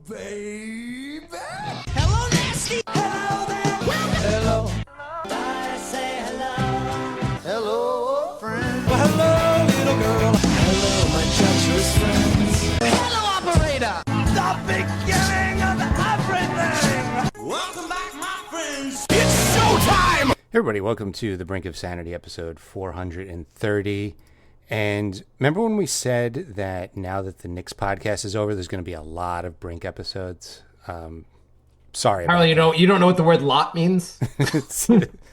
baby. Hello, nasty. Hello there. Hello. I say hello. Hello, friend. Well, hello, little girl. Hello, my treacherous friends. Hello, operator. The beginning of everything. Welcome back, my friends. It's showtime. Hey everybody, welcome to the Brink of Sanity, episode 430. And remember when we said that now that the Knicks podcast is over, there's going to be a lot of Brink episodes? Sorry about Harley, you don't know what the word lot means?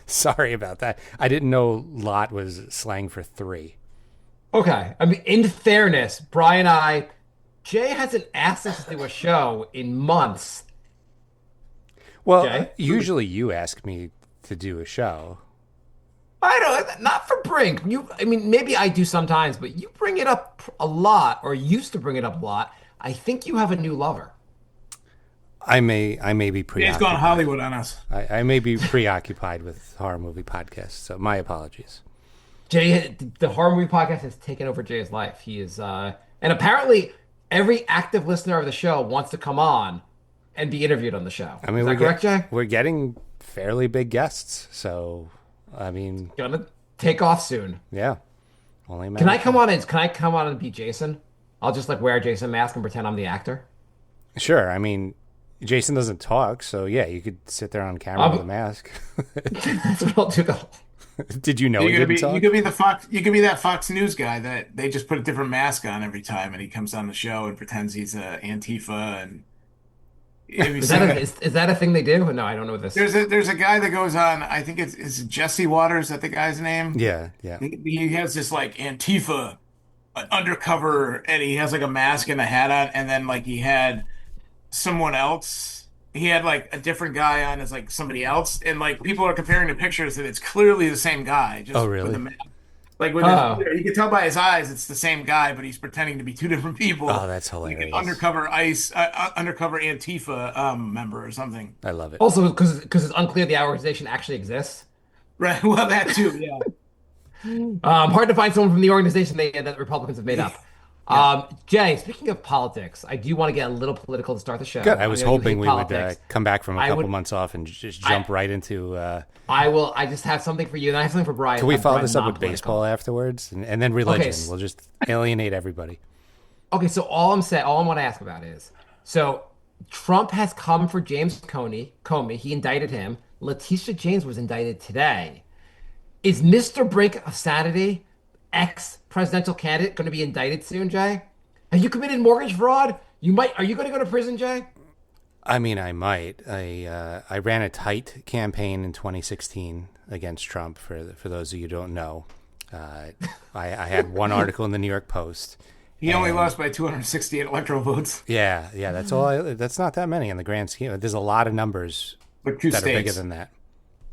Sorry about that. I didn't know lot was slang for three. Okay. I mean, in fairness, Brian Jay hasn't asked us to do a show in months. Well, Jay? usually you ask me to do a show. I don't, not for Brink. Maybe I do sometimes, but you bring it up a lot, or used to bring it up a lot. I think you have a new lover. I may be He's preoccupied. gone Hollywood on us. I may be preoccupied with horror movie podcasts, so my apologies. Jay, the horror movie podcast has taken over Jay's life. He is, and apparently every active listener of the show wants to come on and be interviewed on the show. I mean, is that correct, Jay? We're getting fairly big guests, so I mean, Gonna take off soon. yeah. Only Can I come on and be Jason? I'll just wear a Jason mask and pretend I'm the actor. Sure. I mean, Jason doesn't talk, so yeah, you could sit there on camera with a mask. That's what I'll do. Did you know he didn't talk? You could be the Fox. You could be that Fox News guy that they just put a different mask on every time, and he comes on the show and pretends he's Antifa. And Is that a thing they do? No, I don't know this. there's a guy that goes on. I think it's Jesse Waters. Is that the guy's name? Yeah. He has this Antifa undercover, and he has a mask and a hat on, and then he had someone else. He had a different guy on as somebody else, and people are comparing the pictures, and it's clearly the same guy. Just Oh, really? With the mask. You can tell by his eyes it's the same guy, but he's pretending to be two different people. Oh, that's hilarious. Undercover undercover Antifa member or something. I love it. Also, because it's unclear the organization actually exists. Right. Well, that too. Yeah. Hard to find someone from the organization that Republicans have made up. Jay, speaking of politics, I do want to get a little political to start the show. Good. I was know you hoping hate we politics. would come back from a couple months off and just jump right into. I just have something for you, and I have something for Brian. Can we follow Brian this up with non-political. baseball afterwards, and then religion? Okay. We'll just alienate everybody. Okay, so all I want to ask about is, so Trump has come for James Comey. He indicted him. Letitia James was indicted today. Is Mr. Brink of Sanity, ex-presidential candidate, going to be indicted soon, Jay? Have you committed mortgage fraud? Are you going to go to prison, Jay? I mean, I might. I ran a tight campaign in 2016 against Trump. For those of you who don't know, I had one article in the New York Post. He only lost by 268 electoral votes. Yeah, that's all. That's not that many in the grand scheme. There's a lot of numbers Like two that states. are bigger than that.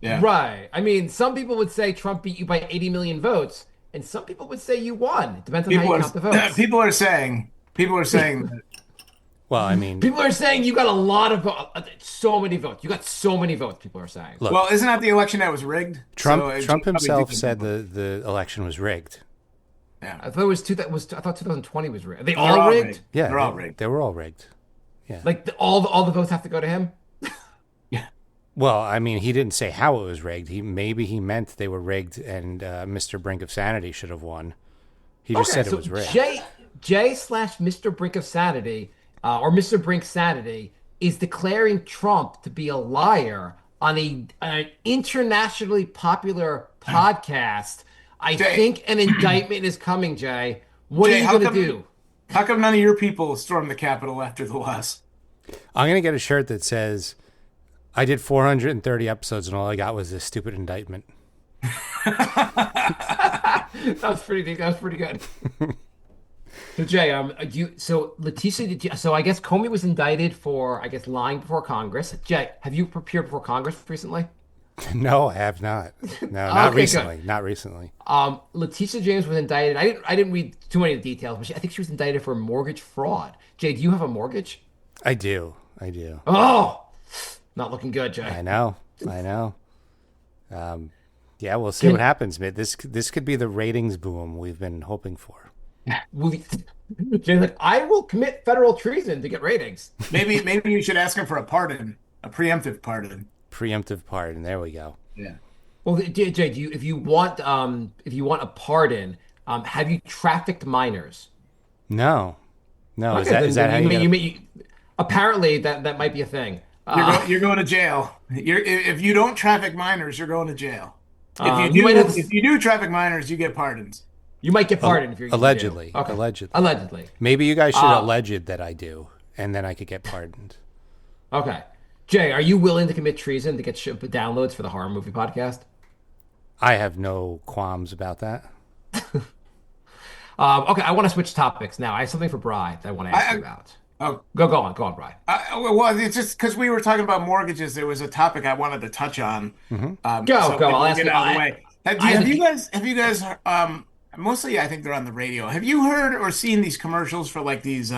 Yeah. Right. I mean, some people would say Trump beat you by 80 million votes, and some people would say you won. It depends on how you count the votes. People are saying that. Well, I mean, People are saying you got a lot of so many votes. You got so many votes, people are saying. look, Well, isn't that the election that was rigged? Trump So it should Trump probably himself do said that. the election was rigged. Yeah. I thought it was I thought 2020 was rigged. Are they They're all rigged? Yeah, They're all rigged. They were all rigged. All the votes have to go to him? Yeah. Well, I mean, he didn't say how it was rigged. Maybe he meant they were rigged, and Mr. Brink of Sanity should have won. He just said it was rigged. Jay/Mr. Brink of Sanity, or Mr. Brink Sanity, is declaring Trump to be a liar on an internationally popular podcast. I Jay. think an indictment is coming, Jay. What Jay, are you how going to come- do? How come none of your people stormed the Capitol after the loss? I'm gonna get a shirt that says, "I did 430 episodes, and all I got was this stupid indictment." That was pretty good. So Jay, Letitia, so I guess Comey was indicted for, lying before Congress. Jay, have you appeared before Congress recently? No, I have not. No, not Okay, recently. good. Not recently. Letitia James was indicted. I didn't read too many of the details, but I think she was indicted for mortgage fraud. Jay, do you have a mortgage? I do. Oh, not looking good, Jay. I know. Yeah, we'll see what happens, man. This could be the ratings boom we've been hoping for. Will you- Jay's like, I will commit federal treason to get ratings. Maybe you should ask him for a pardon, a preemptive pardon. Preemptive pardon. There we go. Yeah. Well, Jay, if you want a pardon, have you trafficked minors? No. No, is Okay, that is that how then you get apparently that might be a thing. You're going to jail. If you don't traffic minors, you're going to jail. You might have, If you do traffic minors, you get pardons. you might get pardoned if you're allegedly. Okay. Allegedly. Allegedly. Maybe you guys should allege that I do, and then I could get pardoned. Okay. Jay, are you willing to commit treason to get downloads for the horror movie podcast? I have no qualms about that. Okay, I want to switch topics now. I have something for Bri that I want to ask you about. Oh, Go on, Bri. well, it's just because we were talking about mortgages. There was a topic I wanted to touch on. Go. I'll I'll ask get you. out of the way. Have you guys? Mostly, I think they're on the radio. Have you heard or seen these commercials for like these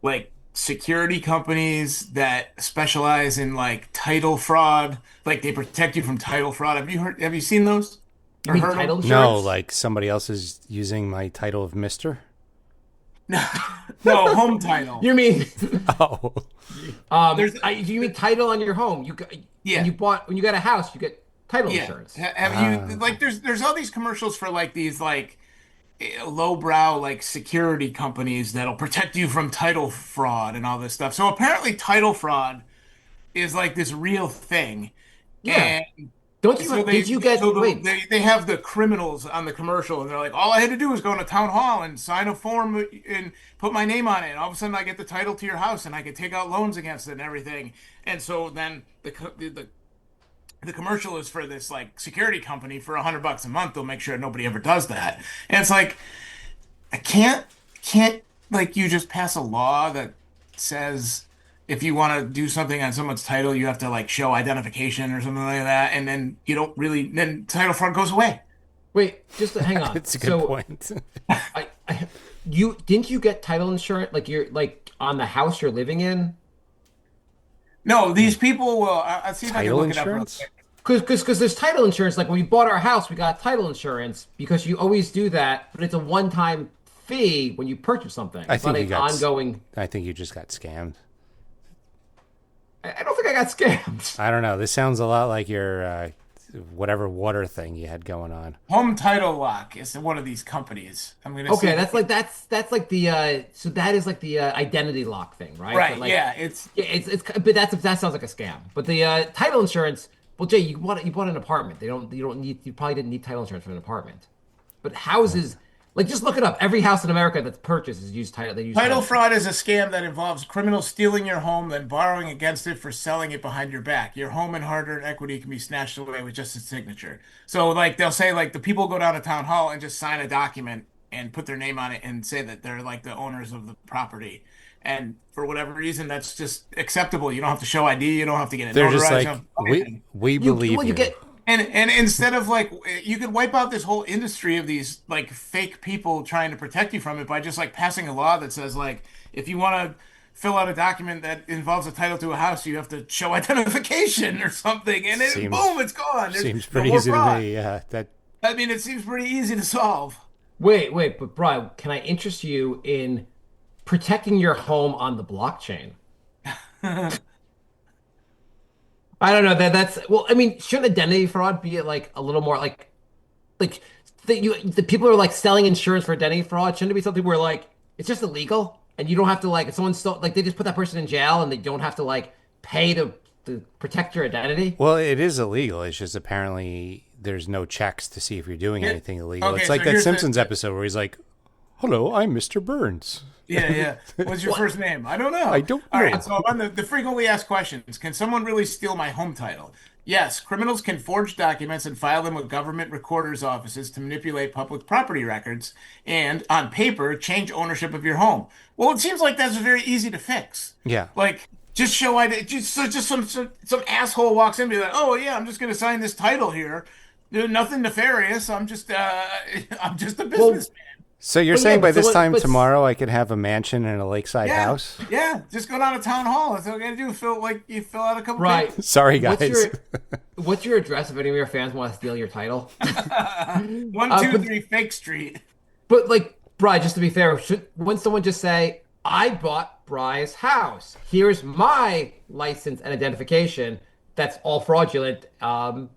like security companies that specialize in like title fraud? Like they protect you from title fraud. Have you seen those? You Or mean heard of title them? No, insurance? like somebody else is using my title of Mister. No, home title. You mean Oh, you mean title on your home? Yeah. When you got a house, you get title insurance. Have you like there's all these commercials for like these like lowbrow like security companies that'll protect you from title fraud and all this stuff. So apparently title fraud is like this real thing. Yeah. And Don't you? so Did you get? Wait. they have the criminals on the commercial and they're like, all I had to do was go into town hall and sign a form and put my name on it. And all of a sudden I get the title to your house and I can take out loans against it and everything. And so then the commercial is for this like security company for $100 a month. They'll make sure nobody ever does that. And it's like, I can't like you just pass a law that says if you want to do something on someone's title, you have to like show identification or something like that, and then you don't really then title fraud goes away. Wait. Just hang on. it's a good point. You didn't you get title insurance? Like you're like on the house you're living in? No, these people will. I'll see if I can Title look it up real insurance? quick. Because there's title insurance. Like when we bought our house, we got title insurance because you always do that, but it's a one-time fee when you purchase something. I It's think not you an got ongoing. I think you just got scammed. I don't think I got scammed. I don't know. This sounds a lot like your whatever water thing you had going on. Home Title Lock is one of these companies. I'm gonna Okay, see. that's like the so that is like the identity lock thing, right? Right. But like, Yeah. it's but that sounds like a scam. But the title insurance, well, Jay, you bought an apartment. You don't need you probably didn't need title insurance for an apartment. But houses, like just look it up. Every house in America that's purchased is used title. They use Title fraud is a scam that involves criminals stealing your home, then borrowing against it for selling it behind your back. Your home and hard-earned equity can be snatched away with just a signature. So, like, they'll say, like, the people go down to town hall and just sign a document and put their name on it and say that they're, like, the owners of the property. And for whatever reason, that's just acceptable. You don't have to show ID. You don't have to get it They're just notarized. like You don't have to do anything. we believe well, you. get And instead of like you could wipe out this whole industry of these like fake people trying to protect you from it by just like passing a law that says like if you want to fill out a document that involves a title to a house, you have to show identification or something, and then boom, it's gone. There's Seems no pretty more easy to fraud. me. Yeah, that I mean, it seems pretty easy to solve. wait, but Brian, can I interest you in protecting your home on the blockchain? I don't know that's well. I mean, shouldn't identity fraud be like a little more like the people who are like selling insurance for identity fraud? Shouldn't it be something where like it's just illegal and you don't have to like if someone stole like they just put that person in jail and they don't have to like pay to protect your identity? well, it is illegal. It's just apparently there's no checks to see if you're doing anything illegal. Okay, it's like so that here's Simpsons episode where he's like, "Hello, I'm Mr. Burns." Yeah. What's your first name? I don't know. I don't All know. right, so on the frequently asked questions, can someone really steal my home title? Yes, criminals can forge documents and file them with government recorders' offices to manipulate public property records and, on paper, change ownership of your home. Well, it seems like that's very easy to fix. Yeah. Like, just show ID. Just some asshole walks in and be like, "Oh yeah, I'm just going to sign this title here. There's nothing nefarious. I'm just I'm just a businessman." So you're But yeah, saying by but so this what- time but- tomorrow I could have a mansion and a lakeside house? Yeah, just go down to town hall. That's all you gotta do. You fill out a couple Right. papers. Sorry, guys. What's your address if any of your fans want to steal your title? 1, 2, 3 Fake Street. But like Bri, just to be fair, wouldn't someone just say, I bought Bri's house. Here's my license and identification. That's all fraudulent. And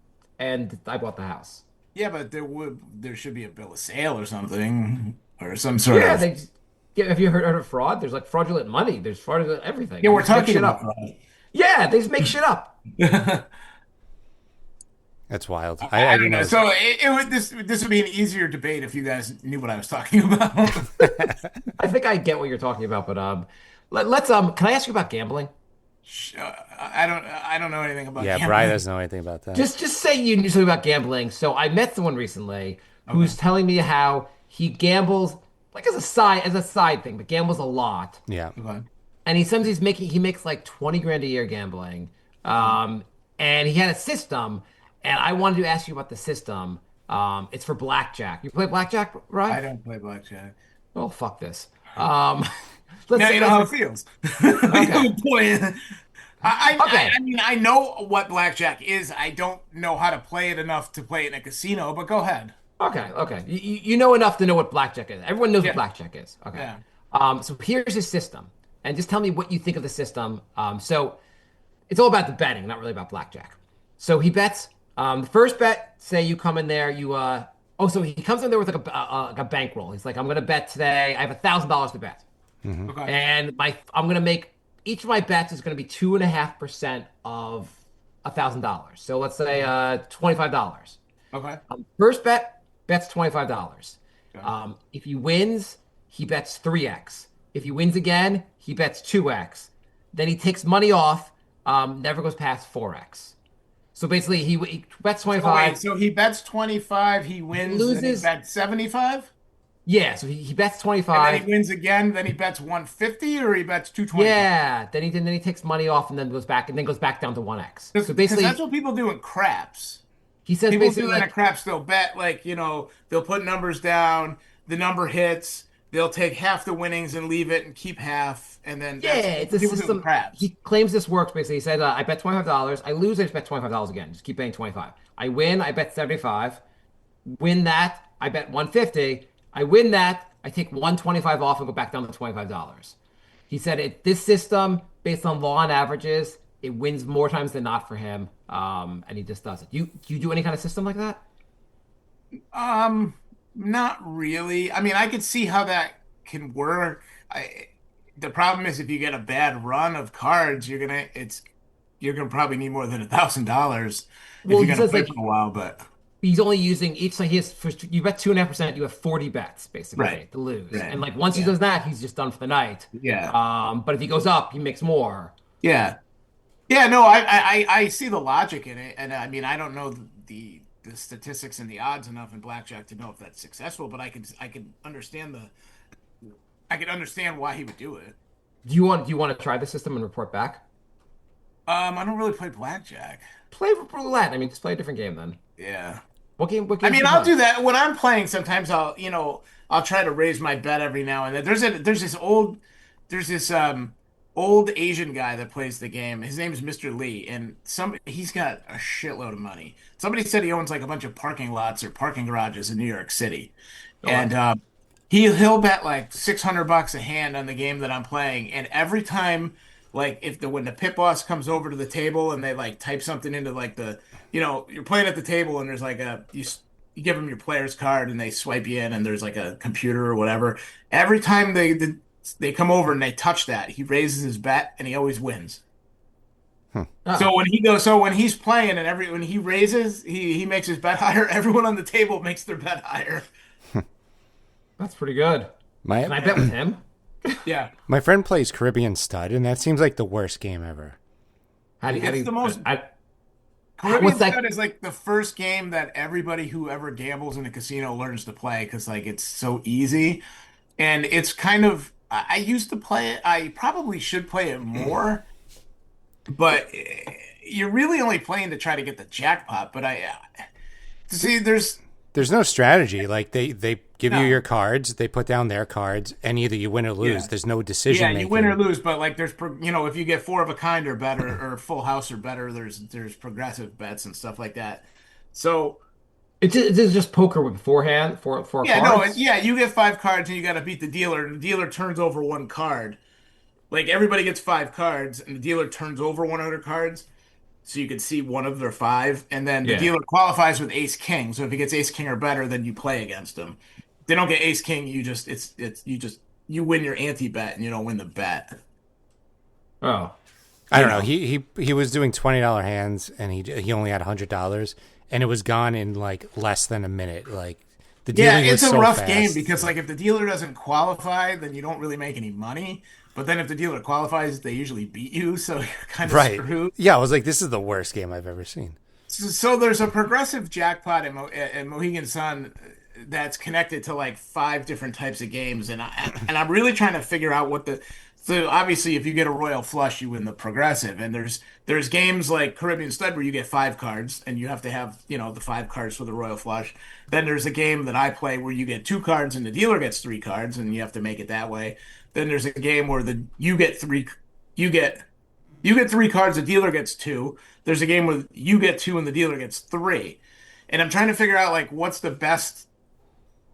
I bought the house. Yeah, but there should be a bill of sale or something, or some sort Yeah, of. have you heard of fraud? There's like fraudulent money. There's fraudulent everything. Yeah, They we're just make talking shit about up. Yeah, they just make shit up. That's wild. I I don't didn't know. know. So it would this would be an easier debate if you guys knew what I was talking about. I think I get what you're talking about, but let's can I ask you about gambling? I don't know anything about Yeah, gambling. Brian doesn't know anything about that. Just say you knew something about gambling. So I met someone recently who's telling me how he gambles like as a side thing, but gambles a lot. Yeah. Okay. And he makes like 20 grand a year gambling. And he had a system, and I wanted to ask you about the system. It's for blackjack. You play blackjack, I right? don't play blackjack. Oh, fuck this. Let's Now say you know how it feels. Boy, Okay. I mean, I know what blackjack is. I don't know how to play it enough to play it in a casino, but go ahead. Okay. You know enough to know what blackjack is. Everyone knows Yeah. what blackjack is. Okay. Yeah. So here's his system, and just tell me what you think of the system. So it's all about the betting, not really about blackjack. So he bets. The first bet, say you come in there, so he comes in there with like a bankroll. He's like, I'm gonna bet today. I have $1,000 to bet, Okay. and I'm gonna make each of my bets is gonna be 2.5% of $1,000. So let's say $25. Okay. First bets $25. Okay. If he wins, he bets 3x. If he wins again, he bets 2x. Then he takes money off, never goes past 4x. So basically, he bets 25. Wait, so he bets 25, he wins, and he loses- bets 75? Yeah, so he bets And 25. then he wins again, then he bets 150 or he bets 220? Yeah, then he takes money off and then goes back down to 1x. So Because basically, that's what people do in craps. he says People basically do that like, at craps. They'll bet, like, they'll put numbers down, the number hits, they'll take half the winnings and leave it and keep half, and then yeah, that's it's what a people do system. in craps. He claims this works basically. He said, I bet $25. I lose, I just bet $25 again. Just keep betting 25. I win, I bet 75. Win that, I bet 150. I win that, I take 125 off and go back down to $25. He said this system, based on law and averages, it wins more times than not for him. And he just does it. Do you do any kind of system like that? Not really. I mean, I could see how that can work. The problem is if you get a bad run of cards, you're gonna probably need more than $1,000 if Well, you're he gonna says, play like, for a while. But He's only using each, so you bet 2.5%, you have 40 bets basically Right. to lose. Right. And like once he Yeah. does that, he's just done for the night. yeah, But if he goes up, he makes more. yeah, yeah. No, I see the logic in it, and I mean, I don't know the statistics and the odds enough in blackjack to know if that's successful, but I can understand why he would do it. Do you want to try the system and report back? I don't really play blackjack. Play roulette. I mean, just play a different game then. Yeah. What game? I mean, I'll do that when I'm playing. Sometimes I'll try to raise my bet every now and then. There's this old Asian guy that plays the game. His name is Mr. Lee, and he's got a shitload of money. Somebody said he owns like a bunch of parking lots or parking garages in New York City, and he'll bet like $600 a hand on the game that I'm playing, and every time. Like when the pit boss comes over to the table and they like type something into like you're playing at the table and there's like you give them your player's card and they swipe you in and there's like a computer or whatever. Every time they come over and they touch that, he raises his bet and he always wins. So when he's playing and when he raises, he makes his bet higher. Everyone on the table makes their bet higher. That's pretty good. Can I bet with him? Yeah. My friend plays Caribbean Stud, and that seems like the worst game ever. It's the most. I- Caribbean what's that- Stud is like the first game that everybody who ever gambles in a casino learns to play because like it's so easy, and it's kind of. I used to play it. I probably should play it more, but you're really only playing to try to get the jackpot. But see. There's no strategy. Like they give you No. your cards, they put down their cards, and either you win or lose. Yeah. There's no decision Yeah, making. you win or lose, but like there's if you get 4 of a kind or better or full house or better, there's progressive bets and stuff like that. So It's just poker with beforehand for Yeah, no, cards. yeah, you get 5 cards and you got to beat the dealer, and the dealer turns over 1 card. Like everybody gets 5 cards, and the dealer turns over 100 cards, so you can see one of their five, and then the Yeah. dealer qualifies with Ace King. So if he gets Ace King or better, then you play against him. If they don't get Ace King, you just you win your ante bet and you don't win the bet. Oh. I You don't know. know. He was doing $20 hands, and he only had $100, and it was gone in like less than a minute. Like the Yeah, dealing was it's a so rough fast. game because like if the dealer doesn't qualify, then you don't really make any money. But then if the dealer qualifies, they usually beat you, so you're kind of Right. screwed. Yeah, I was like, this is the worst game I've ever seen. So there's a progressive jackpot in Mohegan Sun that's connected to like 5 different types of games, and I'm really trying to figure out what the. So obviously, if you get a royal flush, you win the progressive, and there's games like Caribbean Stud where you get 5 cards, and you have to have the 5 cards for the royal flush. Then there's a game that I play where you get 2 cards and the dealer gets 3 cards, and you have to make it that way. Then there's a game where the you get three, you get you get 3 cards, the dealer gets two. There's a game where you get two and the dealer gets three. And I'm trying to figure out like what's the best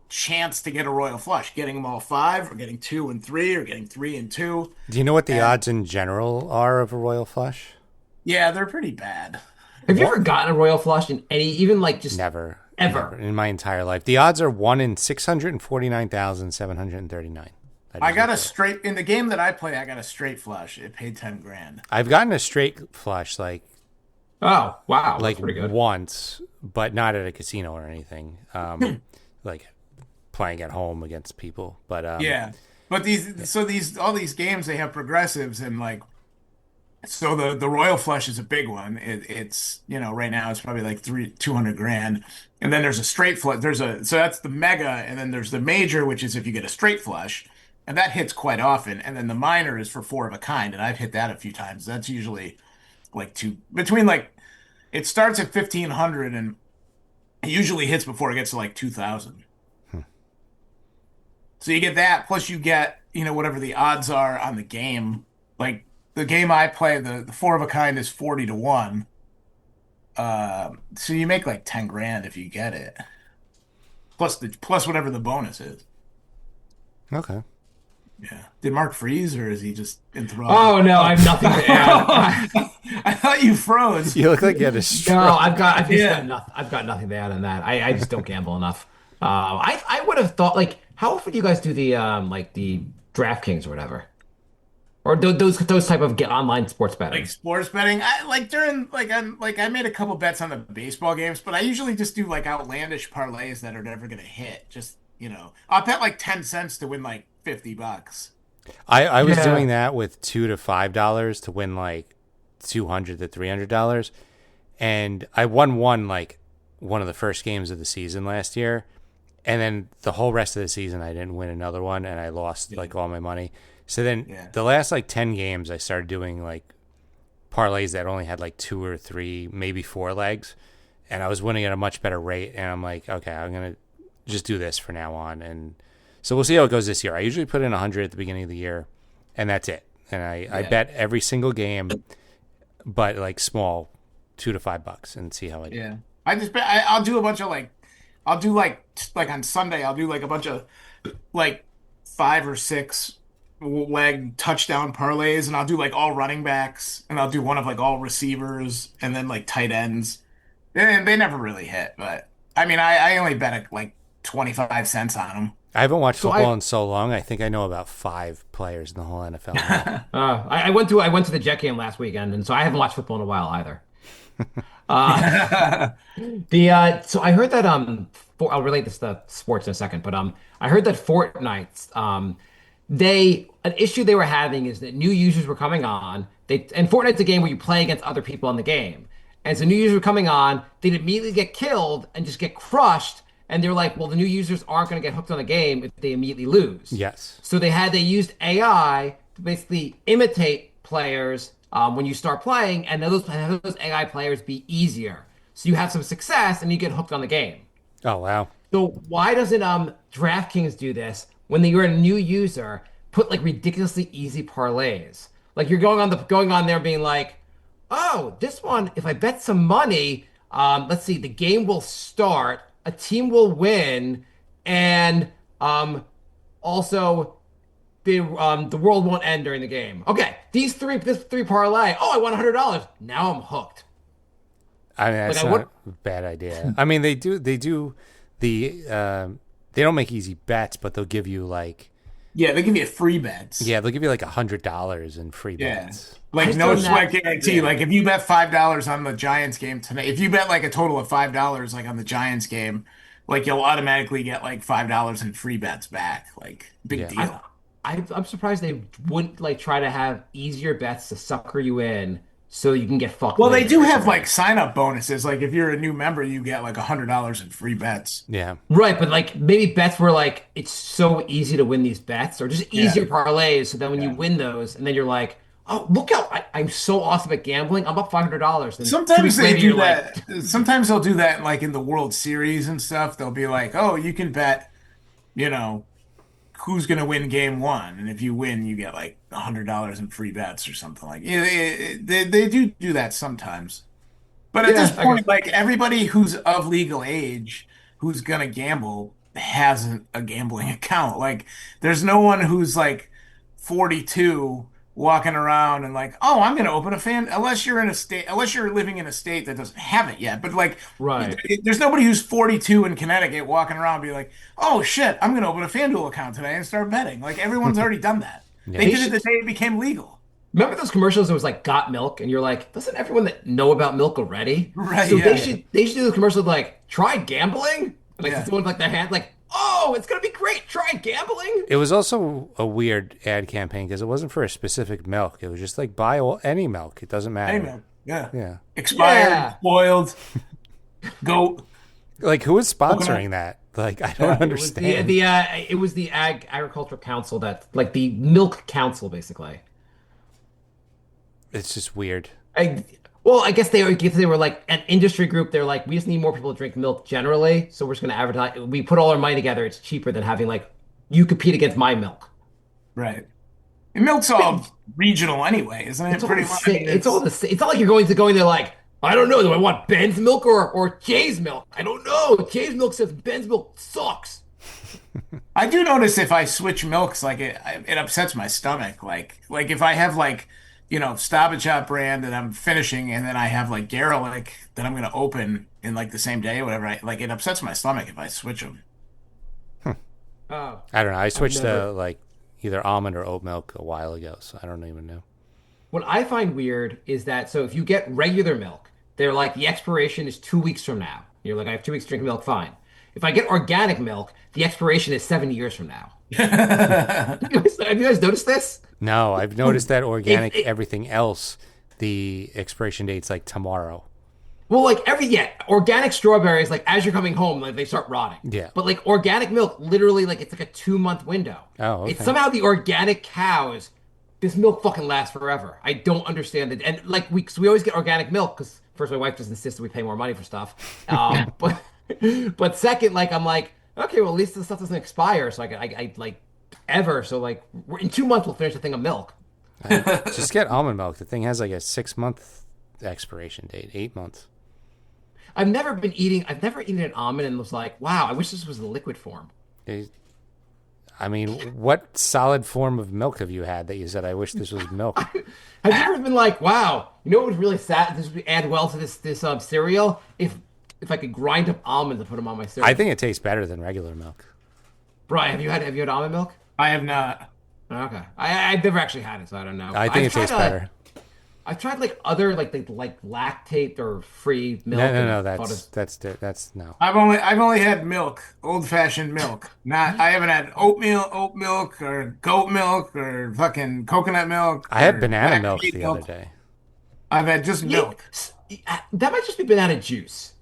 chance to get a royal flush, getting them all five, or getting two and three, or getting three and two. Do you know what the And odds in general are of a royal flush? yeah, they're pretty bad. Have you ever gotten a royal flush in any, even like just Never. ever? Never in my entire life. The odds are 1 in 649,739. I got a straight in the game that I play. I got a straight flush. It paid 10 grand. I've gotten a straight flush Oh, wow. That's like pretty good. once, but not at a casino or anything. Like playing at home against people. But Yeah, but these all these games they have progressives and like so the royal flush is a big one. It's right now it's probably like 200 grand, and then there's a straight flush. So that's the mega, and then there's the major, which is if you get a straight flush, and that hits quite often. And then the minor is for four of a kind, and I've hit that a few times. That's usually like two between like it starts at 1,500 and it usually hits before it gets to like 2,000. So you get that, plus you get, whatever the odds are on the game. Like the game I play, the four of a kind is 40 to 1. So you make like 10 grand if you get it. Plus whatever the bonus is. okay. Yeah. Did Mark freeze or is he just enthralled? Oh, no, I have nothing to add. I thought you froze. You look like you had a stroke. No, I've just Yeah. got nothing. I've got nothing to add on that. I just don't gamble enough. I would have thought like how often do you guys do the like the DraftKings or whatever, or those type of online sports betting? Like sports betting, I like during I made a couple bets on the baseball games, but I usually just do like outlandish parlays that are never gonna hit. Just I'll bet like 10 cents to win like $50. I was Yeah. doing that with $2 to $5 to win like $200 to $300, and I won like one of the first games of the season last year, and then the whole rest of the season I didn't win another one, and I lost like all my money. So then Yeah. the last like 10 games I started doing like parlays that only had like 2 or 3, maybe 4 legs, and I was winning at a much better rate. And I'm like, okay, I'm gonna just do this for now on, and so we'll see how it goes this year. I usually put in 100 at the beginning of the year, and that's it. And I bet every single game, but like small, $2 to $5, and see how I do. Yeah. I just bet I'll do a bunch of I'll do like on Sunday I'll do like a bunch of like 5 or 6 leg touchdown parlays, and I'll do like all running backs, and I'll do one of like all receivers and then like tight ends. And they never really hit, but I mean I only bet like 25 cents on them. I haven't watched So football I- in so long. I think I know about 5 players in the whole NFL. now. I went to the Jet game last weekend, and so I haven't watched football in a while either. So I heard that I'll relate this to sports in a second, but I heard that Fortnite an issue they were having is that new users were coming on. And Fortnite's a game where you play against other people in the game. And so new users were coming on, they'd immediately get killed and just get crushed. And they're like, well, the new users aren't going to get hooked on the game if they immediately lose. Yes. So they used AI to basically imitate players when you start playing, and those AI players be easier. So you have some success and you get hooked on the game. Oh, wow. So why doesn't DraftKings do this when you're a new user? Put like ridiculously easy parlays. Like you're going on there being like, oh, this one, if I bet some money, let's see, the game will start a team will win, and also the world won't end during the game. Okay, this three parlay. Oh, I won $100. Now I'm hooked. I mean, that's not a bad idea. I mean, they do the they don't make easy bets, but they'll give you like they give you free bets. yeah, they'll give you like $100 in free bets. Like no sweat guarantee. Like if you bet $5 on the Giants game tonight, if you bet like a total of $5 like on the Giants game, like you'll automatically get like $5 in free bets back. Like big deal. I'm surprised they wouldn't like try to have easier bets to sucker you in so you can get fucked. Well, they do have like sign up bonuses. Like if you're a new member, you get like $100 in free bets. Yeah. Right, but like maybe bets where like it's so easy to win these bets or just easier parlays. So then when you win those and then you're like, oh, look out, I'm so awesome at gambling. I'm up $500. Sometimes they do that. Sometimes they'll do that like in the World Series and stuff. They'll be like, oh, you can bet, who's going to win game one. And if you win, you get like $100 in free bets or something like they do that sometimes. But at this point, like everybody who's of legal age who's going to gamble has a gambling account. Like there's no one who's like 42 walking around and like, oh, I'm going to open a unless you're living in a state that doesn't have it yet. But like, there's nobody who's 42 in Connecticut walking around and be like, oh shit, I'm going to open a FanDuel account today and start betting. Like everyone's already done that. They did it the day it became legal. Remember those commercials that was like got milk and you're like, doesn't everyone that know about milk already? Right. So they should do the commercial like, try gambling. Like someone like their hand like, oh, it's going to be great. Try gambling. It was also a weird ad campaign because it wasn't for a specific milk. It was just like buy any milk. It doesn't matter. Any milk. Yeah. Yeah. Expired, spoiled, goat. Like who is sponsoring that? Like I don't understand. It was the Agricultural Council that like the Milk Council basically. It's just weird. I guess they were like an industry group. They're like, we just need more people to drink milk generally, so we're just going to advertise. We put all our money together. It's cheaper than having like you compete against my milk. Right. And milk's all regional anyway, isn't it? It's pretty much. It's all the same. It's not like you're going there like, I don't know. Do I want Ben's milk or Jay's milk? I don't know. Jay's milk says Ben's milk sucks. I do notice if I switch milks, like it upsets my stomach. Like if I have like, Stop and Shop brand that I'm finishing, and then I have like Garlic that I'm going to open in like the same day or whatever. It upsets my stomach if I switch them. I don't know. I switched to like either almond or oat milk a while ago, so I don't even know. What I find weird is that so if you get regular milk, they're like the expiration is 2 weeks from now. You're like, I have 2 weeks to drink milk, fine. If I get organic milk, the expiration is 7 years from now. Have you guys noticed this? No, I've noticed that organic everything else, the expiration date's like tomorrow. Well, like organic strawberries, like as you're coming home, like they start rotting. Yeah. But like organic milk, literally, like it's like a 2-month window. Oh, okay. It's somehow the organic cows, this milk fucking lasts forever. I don't understand it. And like we always get organic milk because first my wife just insists that we pay more money for stuff. But second, like I'm like, okay, well at least the stuff doesn't expire, so I like ever. So like in 2 months we'll finish a thing of milk. Just get almond milk. The thing has like a 6-month expiration date, 8 months. I've never eaten an almond and was like, wow, I wish this was the liquid form. I mean, what solid form of milk have you had that you said, I wish this was milk? Have you ever been like, wow, what would really this would add well to this cereal if I could grind up almonds and put them on my cereal? I think it tastes better than regular milk. Brian, have you had almond milk? I have not. Okay, I've never actually had it, so I don't know. I think it tastes better. I've tried like other like lactate or free milk. No, that's no. I've only had milk, old fashioned milk. I haven't had oat milk or goat milk or fucking coconut milk. I had banana milk the other day. I've had just milk. That might just be banana juice.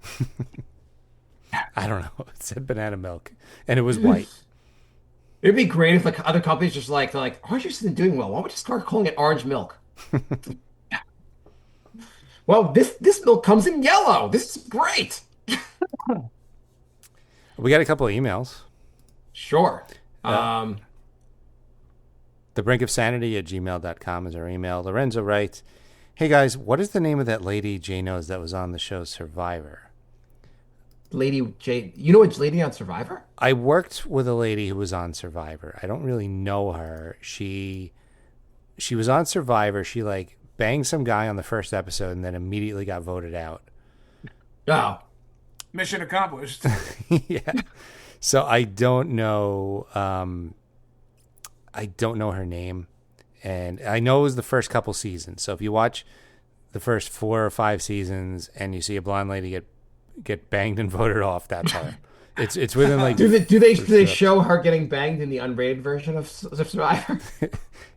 I don't know. It said banana milk, and it was white. It'd be great if like other companies just they're like, orange juice isn't doing well. Why don't we just start calling it orange milk? Well, this milk comes in yellow. This is great. We got a couple of emails. Sure. thebrinkofsanity@gmail.com is our email. Lorenzo writes, hey guys, what is the name of that lady Jay knows that was on the show Survivor? Lady J. You know a lady on Survivor? I worked with a lady who was on Survivor. I don't really know her. She was on Survivor. She like banged some guy on the first episode and then immediately got voted out. Oh. Mission accomplished. Yeah. So I don't know. I don't know her name, and I know it was the first couple seasons. So if you watch the first 4 or 5 seasons and you see a blonde lady get banged and voted off, that's her. It's within like. Do they show her getting banged in the unrated version of Survivor?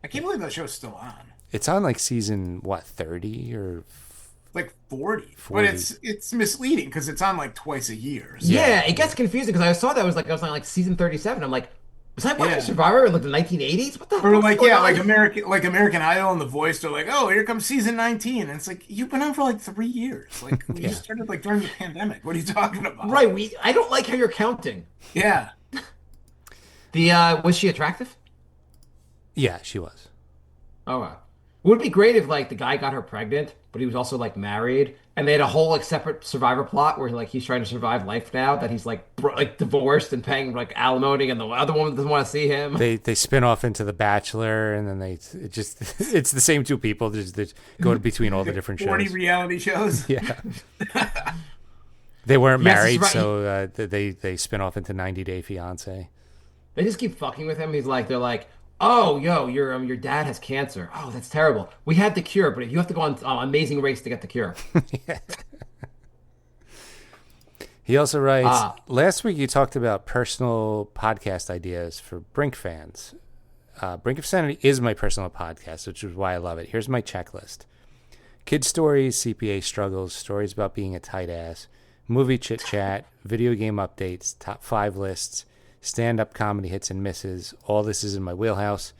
I can't believe that show's still on. It's on like season 30 or Like 40. 40. But it's misleading because it's on like twice a year. So. Yeah, it gets confusing because I saw that I was on like season 37. I'm like, was I watching Yeah. Survivor in like the 1980s? What the Or fuck's like going yeah, on? like American Idol and The Voice. They're like, oh, here comes season 19, and it's like you've been on for like 3 years. Like we just started like during the pandemic. What are you talking about? Right, I don't like how you're counting. Yeah. Was she attractive? Yeah, she was. Oh, wow. Would it be great if like the guy got her pregnant, but he was also like married, and they had a whole like separate Survivor plot where like he's trying to survive life now that he's like like divorced and paying like alimony, and the other woman doesn't want to see him. They spin off into The Bachelor, and then it's the same 2 people. They go between all the different 40 shows. reality shows. Yeah. They weren't Yes, married, right. so they spin off into 90 Day Fiance. They just keep fucking with him. They're like, oh, yo, your dad has cancer. Oh, that's terrible. We had the cure, but you have to go on Amazing Race to get the cure. He also writes, last week you talked about personal podcast ideas for Brink fans. Brink of Sanity is my personal podcast, which is why I love it. Here's my checklist. Kid stories, CPA struggles, stories about being a tight ass, movie chit-chat, video game updates, top 5 lists, stand-up comedy hits and misses. All this is in my wheelhouse.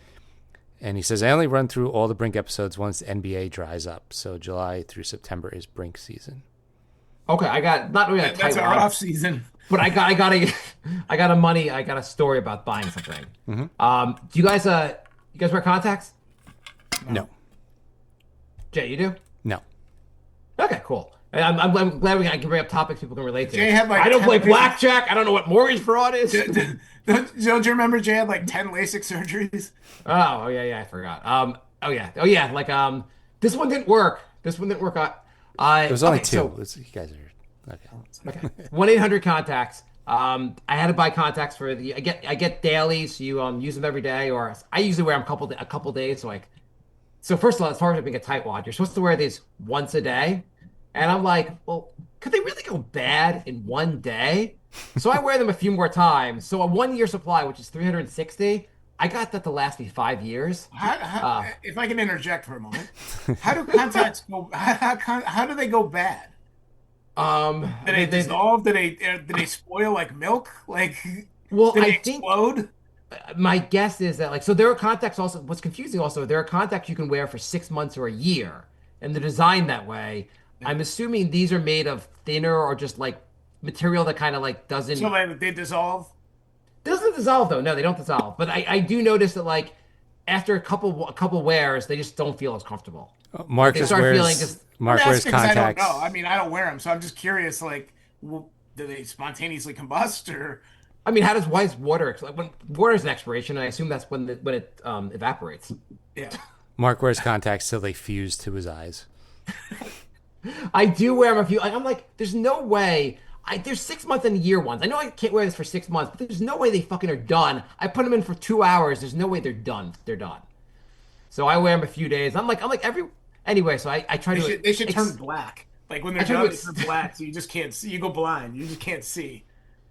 And he says, I only run through all the Brink episodes once the NBA dries up. So July through September is Brink season. Okay, I got not really a That's tight our one, off season. but I got a story about buying something. Do you guys wear contacts? No. Jay, you do? No. Okay, cool. I'm glad I can bring up topics people can relate to. Jay had, like, I don't 10 play vision- blackjack. I don't know what mortgage fraud is. Don't you remember Jay had like 10 LASIK surgeries? Oh yeah, I forgot. Oh yeah, like this one didn't work. It It was only okay, 2. so- You guys are okay. Okay. 1-800-contacts. I had to buy contacts for I get daily, so you use them every day, or I usually wear them a couple days. So first of all, as far as being a tightwad, you're supposed to wear these once a day, and I'm like, well, could they really go bad in one day? So I wear them a few more times. So a 1-year supply, which is 360, I got that to last me 5 years. If I can interject for a moment, how do contacts go? How do they go bad? Do they dissolve? Do they spoil like milk? Like, Well, do they I think explode? my guess is that so there are contacts also. What's confusing also, there are contacts you can wear for 6 months or a year, and they're designed that way. I'm assuming these are made of thinner or just like material that kind of like doesn't So they dissolve. doesn't dissolve though. No, they don't dissolve. But I do notice that like after a couple wears, they just don't feel as comfortable. Marcus start feeling wears just- Mark That's wears because contacts. I don't know. I mean, I don't wear them, so I'm just curious. Like, do they spontaneously combust or? I mean, why is water like when water is an expiration? I assume that's when it evaporates. Yeah. Mark wears contacts till they fuse to his eyes. I do wear them a few. I'm like, there's no way. There's 6 month and a year ones. I know I can't wear this for 6 months, but there's no way they fucking are done. I put them in for 2 hours. There's no way they're done. They're done. So I wear them a few days. I'm like every anyway. So I try to. They should turn black. Like when they're I try done, to they turn black, so you just can't see. You go blind. You just can't see.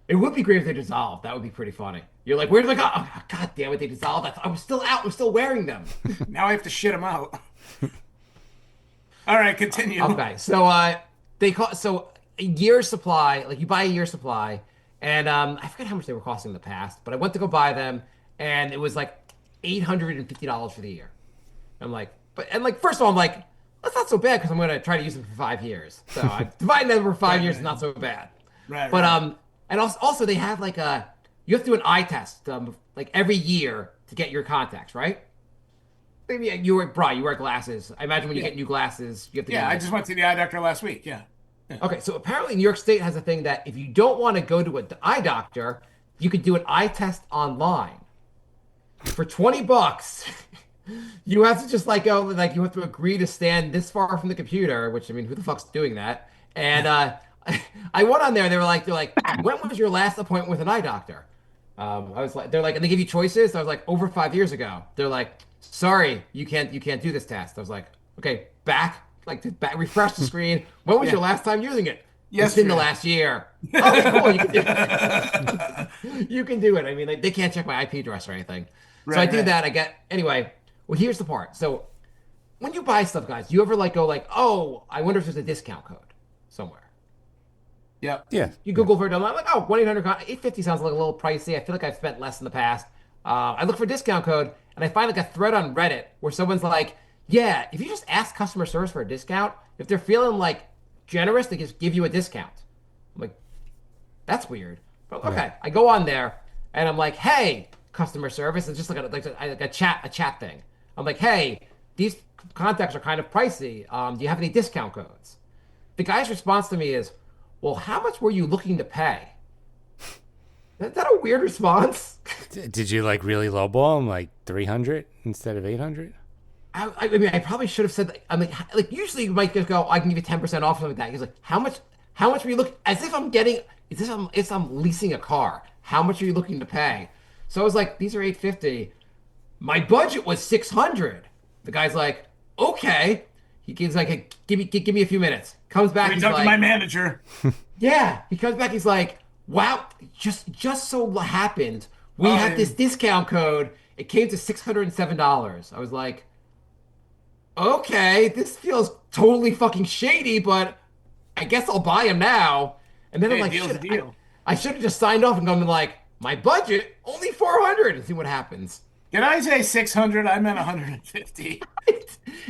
It would be great if they dissolved. That would be pretty funny. You're like, where did I go? Oh, God damn it, they dissolved. I was still out. I'm still wearing them. Now I have to shit them out. All right, continue. Okay, so so a year's supply, like you buy a year's supply, and I forget how much they were costing in the past, but I went to go buy them, and it was like $850 for the year. I'm like, first of all, I'm like, that's not so bad because I'm gonna try to use them for 5 years. So I dividing them over 5 years is not so bad. Right. But right. and also they have like you have to do an eye test like every year to get your contacts, right? Maybe you wear glasses. I imagine when you get new glasses, you have to. Yeah, get I just went to the eye doctor last week. Yeah. Okay, so apparently New York State has a thing that if you don't want to go to an eye doctor, you could do an eye test online. For $20, you have to just like go, like you have to agree to stand this far from the computer, which I mean, who the fuck's doing that? And I went on there, they're like, when was your last appointment with an eye doctor? I was like, they're like, and they give you choices. I was like, over 5 years ago. They're like, sorry, you can't do this test. I was like, okay, refresh the screen. When was your last time using it? It's in the last year. Oh, cool. You can do it. You can do it. I mean, they can't check my IP address or anything. So I do that. I get anyway. Well, here's the part. So when you buy stuff, guys, you ever like go like, oh, I wonder if there's a discount code somewhere. Yep. Yeah. You Google for it online, like, oh, 1-800-850 sounds like a little pricey. I feel like I've spent less in the past. I look for discount code, and I find like a thread on Reddit where someone's like, yeah, if you just ask customer service for a discount, if they're feeling like generous, they just give you a discount. I'm like, that's weird. But okay, I go on there, and I'm like, hey, customer service. It's just like a chat thing. I'm like, hey, these contacts are kind of pricey. Do you have any discount codes? The guy's response to me is, well, how much were you looking to pay? Is that a weird response? Did you like really lowball him, like 300 instead of 800? I mean, I probably should have said that. I mean, like usually you might just go, I can give you 10% off, something like that. He's like, how much were you looking? As if I'm getting, if I'm leasing a car. How much are you looking to pay? So I was like, these are $850. My budget was $600. The guy's like, okay. He's like, hey, give me a few minutes. Comes back. He's he's up like, to my manager. yeah. He comes back. He's like, wow. Just so happened we had this discount code. It came to $607. I was like, okay, this feels totally fucking shady, but I guess I'll buy him now. And then I'm like, deal's a deal. I should have just signed off and gone like, my budget only $400 and see what happens. Did I say 600? I meant 150.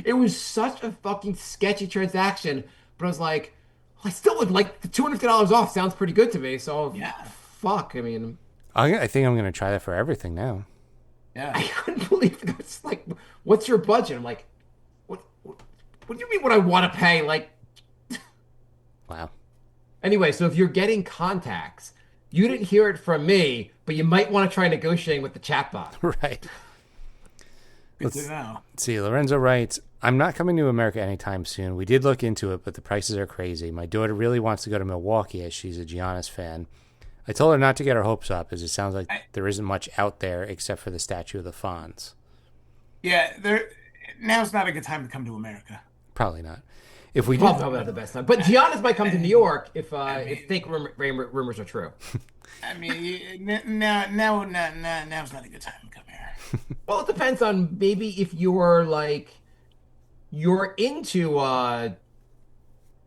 It was such a fucking sketchy transaction, but I was like, I still would like the $250 off. Sounds pretty good to me. So Yeah. fuck. I mean, I think I'm going to try that for everything now. Yeah. I couldn't believe it. It's like, what's your budget? I'm like, what do you mean what I want to pay? Like, Wow. anyway, so if you're getting contacts, you didn't hear it from me, but you might want to try negotiating with the chatbot. Right. Good to know. Let's see. Lorenzo writes, I'm not coming to America anytime soon. We did look into it, but the prices are crazy. My daughter really wants to go to Milwaukee as she's a Giannis fan. I told her not to get her hopes up as it sounds like there isn't much out there except for the statue of the Fonz. Yeah, now's not a good time to come to America. Probably not. If we Probably did, not the best time. But Giannis might come to New York if fake rumors are true. I mean, now's not a good time to come here. Well, it depends on maybe if you're into well,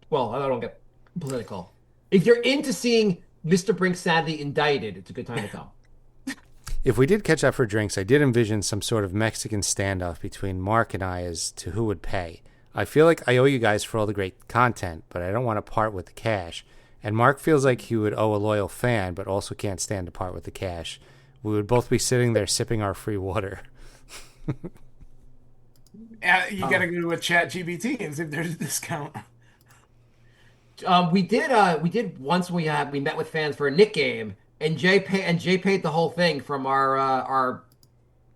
I don't get political. If you're into seeing Mr. Brink's Sanity indicted, it's a good time to come. if we did catch up for drinks, I did envision some sort of Mexican standoff between Mark and I as to who would pay. I feel like I owe you guys for all the great content, but I don't want to part with the cash. And Mark feels like he would owe a loyal fan, but also can't stand to part with the cash. We would both be sitting there sipping our free water. You got to go to a chat GBT and see if there's a discount. We did once. We met with fans for a Nick game, and Jay paid the whole thing from our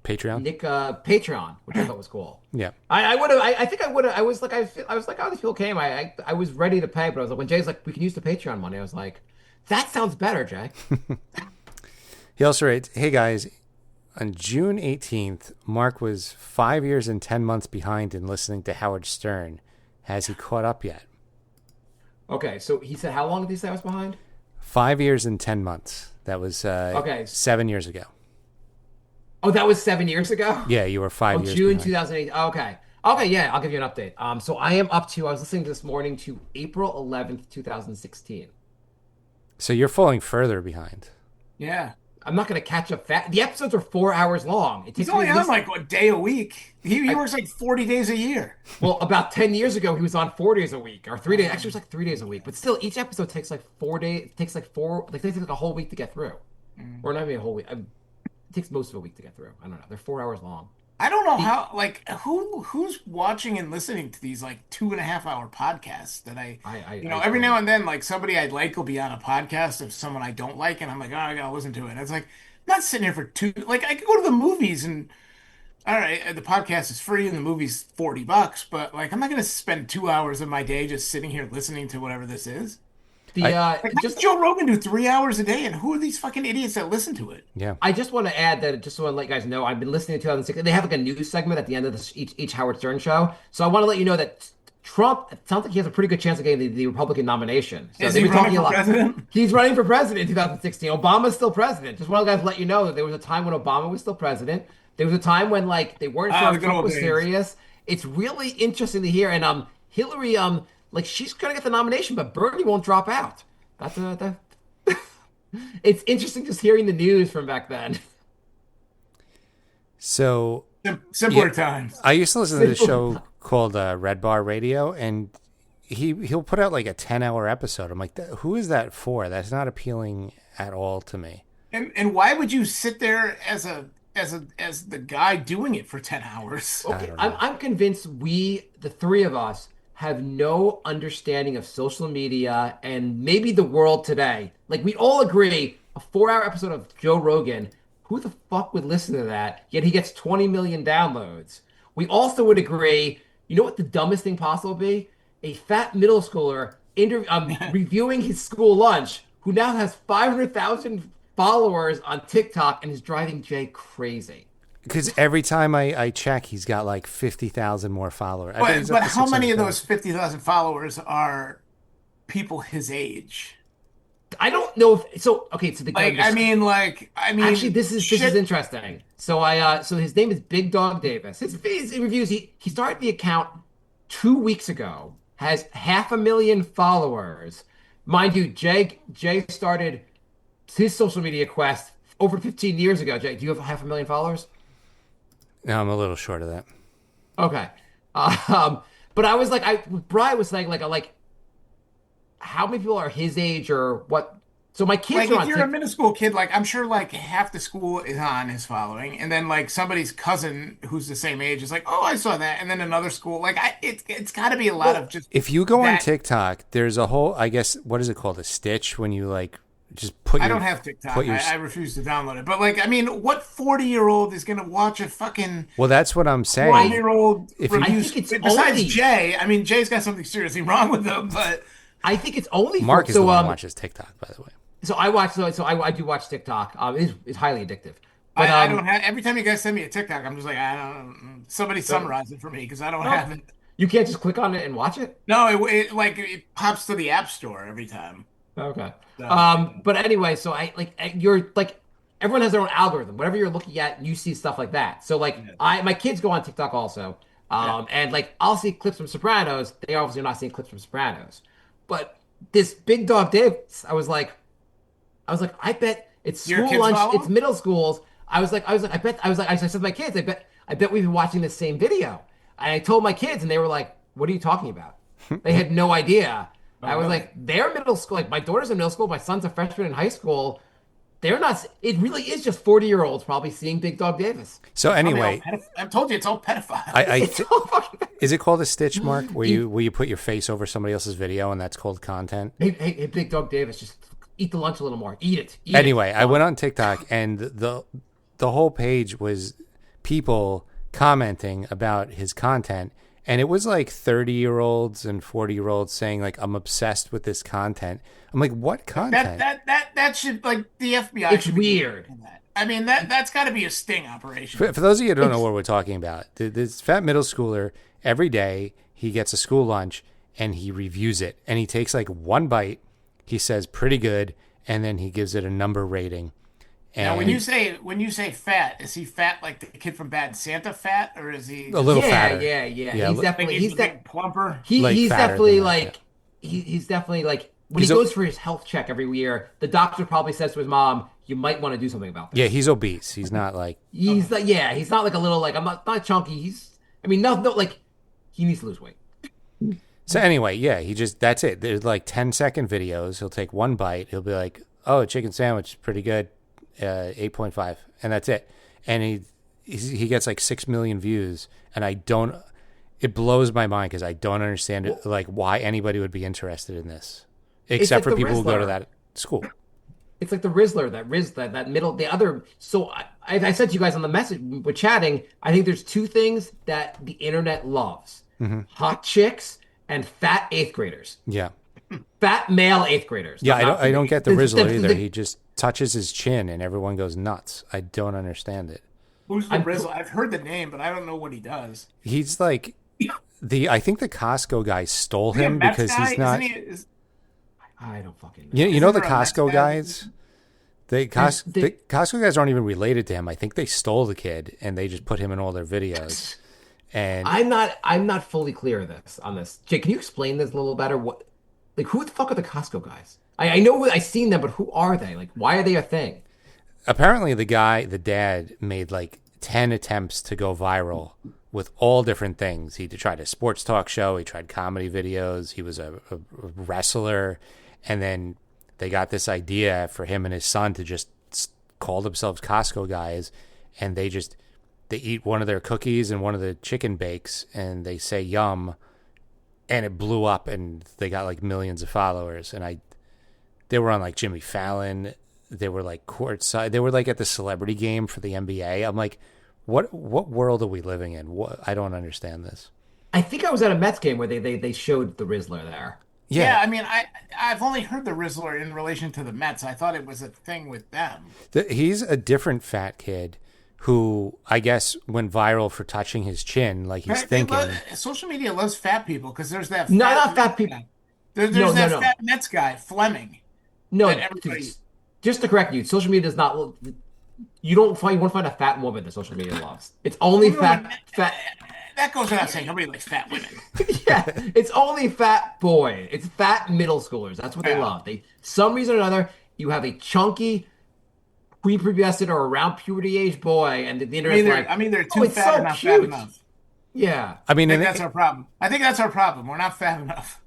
Patreon? Nick Patreon, which I thought was cool. Yeah. I think I would have. I was like, oh, these people came. I was ready to pay, but I was like, when Jay's like, we can use the Patreon money, I was like, that sounds better, Jay. He also writes, hey guys, on June 18th, Mark was 5 years and 10 months behind in listening to Howard Stern. Has he caught up yet? Okay, so he said, how long did he say I was behind? 5 years and 10 months. That was Okay. 7 years ago. Oh, that was 7 years ago? Yeah, you were 5 years June behind. 2008. Okay, yeah, I'll give you an update. So I am up to, I was listening this morning to April 11th, 2016. So you're falling further behind. Yeah. I'm not going to catch up fast. The episodes are 4 hours long. It takes He's only me on like a day a week. He works like 40 days a year. Well, about 10 years ago, he was on 4 days a week, or 3 days. Actually, it was like 3 days a week. But still, each episode takes like 4 days. It takes like a whole week to get through. Or not even a whole week. It takes most of a week to get through. I don't know. They're 4 hours long. I don't know how, like, who's watching and listening to these like 2.5 hour podcasts that every now and then, like somebody I like will be on a podcast of someone I don't like, and I'm like, oh, I gotta listen to it. It's like, I'm not sitting here for like, I could go to the movies and, all right, the podcast is free and the movie's $40, but like, I'm not gonna spend 2 hours of my day just sitting here listening to whatever this is. Like, how does Joe Rogan do 3 hours a day, and who are these fucking idiots that listen to it? Yeah. I just want to add that, just so I let you guys know, I've been listening to 2006. They have like a news segment at the end of this, each Howard Stern show. So I want to let you know that Trump, it sounds like he has a pretty good chance of getting the Republican nomination. So Is he running for president? He's running for president in 2016. Obama's still president. Just want to guys let you know that there was a time when Obama was still president. There was a time when like they weren't sure if Trump was serious. It's really interesting to hear. And Hillary, like she's gonna get the nomination, but Bernie won't drop out. That's it's interesting just hearing the news from back then. So simpler times. I used to listen to this show called Red Bar Radio, and he'll put out like a 10-hour episode. I'm like, who is that for? That's not appealing at all to me. And why would you sit there as the guy doing it for 10 hours? Okay, I'm convinced the three of us, have no understanding of social media and maybe the world today. Like we all agree, a 4-hour episode of Joe Rogan, who the fuck would listen to that? Yet he gets 20 million downloads. We also would agree, you know what the dumbest thing possible would be? A fat middle schooler reviewing his school lunch, who now has 500,000 followers on TikTok and is driving Jay crazy. Because every time I check, he's got like 50,000 more followers. But how many of those 50,000 followers are people his age? I don't know if so. Okay, so I mean, actually, this is interesting. So so his name is Big Dog Davis. His reviews. He started the account 2 weeks ago. Has 500,000 followers, mind you. Jay started his social media quest over 15 years ago. Jay, do you have 500,000 followers? No, I'm a little short of that. Okay. But I was like, Brian was saying like, how many people are his age or what? So my kids like are if you're a middle school kid, like I'm sure like half the school is on his following, and then like somebody's cousin who's the same age is like, oh, I saw that, and then another school, like it's got to be a lot of just. If you go on TikTok, there's a whole, I guess, what is it called, a stitch when you like. Just put. I don't have TikTok. I refuse to download it. But like, I mean, what 40-year-old is gonna watch a fucking? Well, that's what I'm saying. 20-year-old reviews. Besides Jay, I mean, Jay's got something seriously wrong with him. But I think it's only Mark is the one who watches TikTok, by the way. So I watch. So I do watch TikTok. It's highly addictive. But I don't have. Every time you guys send me a TikTok, I'm just like, I don't. Somebody summarize it for me because I don't have it. You can't just click on it and watch it. No, it pops to the App Store every time. Okay. But anyway, so you're like, everyone has their own algorithm. Whatever you're looking at, you see stuff like that. So like, my kids go on TikTok also, and like I'll see clips from Sopranos. They obviously are not seeing clips from Sopranos, but this Big Dog Davis, I was like, I bet it's school lunch, it's middle schools. I said to my kids, I bet we've been watching the same video. And I told my kids, and they were like, what are you talking about? They had no idea. I was like, they're middle school. Like, my daughter's in middle school. My son's a freshman in high school. They're not. It really is just 40-year-olds probably seeing Big Dog Davis. So anyway, I've told you it's all pedophile. Is it called a stitch, Mark? Where you put your face over somebody else's video, and that's called content? Hey, Big Dog Davis, just eat the lunch a little more. Eat it. Anyway, I went on TikTok, and the whole page was people commenting about his content. And it was like 30-year-olds and 40-year-olds saying like, I'm obsessed with this content. I'm like, what content? That should, like, the FBI. It's weird. I mean, that's got to be a sting operation. For those of you who don't know what we're talking about, this fat middle schooler, every day he gets a school lunch and he reviews it. And he takes like one bite. He says pretty good. And then he gives it a number rating. And now, when you say fat, is he fat like the kid from Bad Santa fat, or is he a little fatter? Yeah. He's definitely he's plumper. He's definitely like he's definitely like when he goes for his health check every year, the doctor probably says to his mom, "You might want to do something about this." Yeah, he's obese. He's not like he's not like a little like I'm not chunky. No, like he needs to lose weight. So anyway, yeah, that's it. There's like 10-second videos. He'll take one bite. He'll be like, "Oh, chicken sandwich is pretty good." 8.5, and that's it. And he gets like 6 million views, and it blows my mind because I don't understand it, like why anybody would be interested in this, except like for the people who go to Rizzler. that school. It's like the Rizzler, that middle, the other. So I said to you guys on the message, we're chatting. I think there's two things that the internet loves: hot chicks and fat eighth graders, Yeah. fat male eighth graders. Yeah, Not I don't get the Rizzler either. the- He just touches his chin and everyone goes nuts. I don't understand it. Who's the Rizzle? I've heard the name, but I don't know what he does. He's like I think the Costco guy stole Is he a him Mets because guy? he's not. I don't fucking know. You know Isn't the there a Mets Costco guy? guys. The they- Costco guys aren't even related to him. I think they stole the kid and they just put him in all their videos. And I'm not fully clear of this on this. Jake, can you explain this a little better? What, like, who the fuck are the Costco guys? I know I've seen them, but who are they? Like, why are they a thing? apparently the dad, made like 10 attempts to go viral with all different things. He tried a sports talk show. He tried comedy videos. He was a wrestler. And then they got this idea for him and his son to just call themselves Costco guys. And they eat one of their cookies and one of the chicken bakes and they say yum. And it blew up and they got like millions of followers. And they were on like Jimmy Fallon. They were like courtside. They were like at the celebrity game for the NBA. I'm like, what world are we living in? I don't understand this. I think I was at a Mets game where they showed the Rizzler there. Yeah, I mean, I've only heard the Rizzler in relation to the Mets. I thought it was a thing with them. He's a different fat kid who I guess went viral for touching his chin, like he's thinking. Social media loves fat people because there's that. No, fat not fat Mets people. guy. There's No, that no. fat Mets guy, Fleming. No, that everybody- just to correct you, social media does not. You won't find a fat woman that social media loves. It's only fat. That goes without saying. Nobody likes fat women. Yeah, it's only fat boy. It's fat middle schoolers. That's what they Yeah. love. Some reason or another, you have a chunky, prepubescent or around puberty age boy, and the internet's like, they're "Oh, too it's fat so and not cute." fat enough. Yeah, I mean, I think that's our problem. I think that's our problem. We're not fat enough.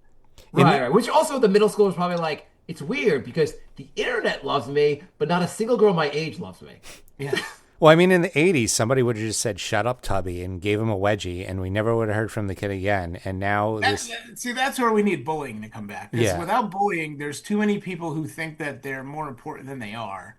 right. Which also the middle schoolers probably like. It's weird because the internet loves me, but not a single girl my age loves me. Yeah. well, I mean, in the 80s, somebody would have just said, shut up, Tubby, and gave him a wedgie, and we never would have heard from the kid again. And now That's where we need bullying to come back. 'Cause Yeah. without bullying, there's too many people who think that they're more important than they are.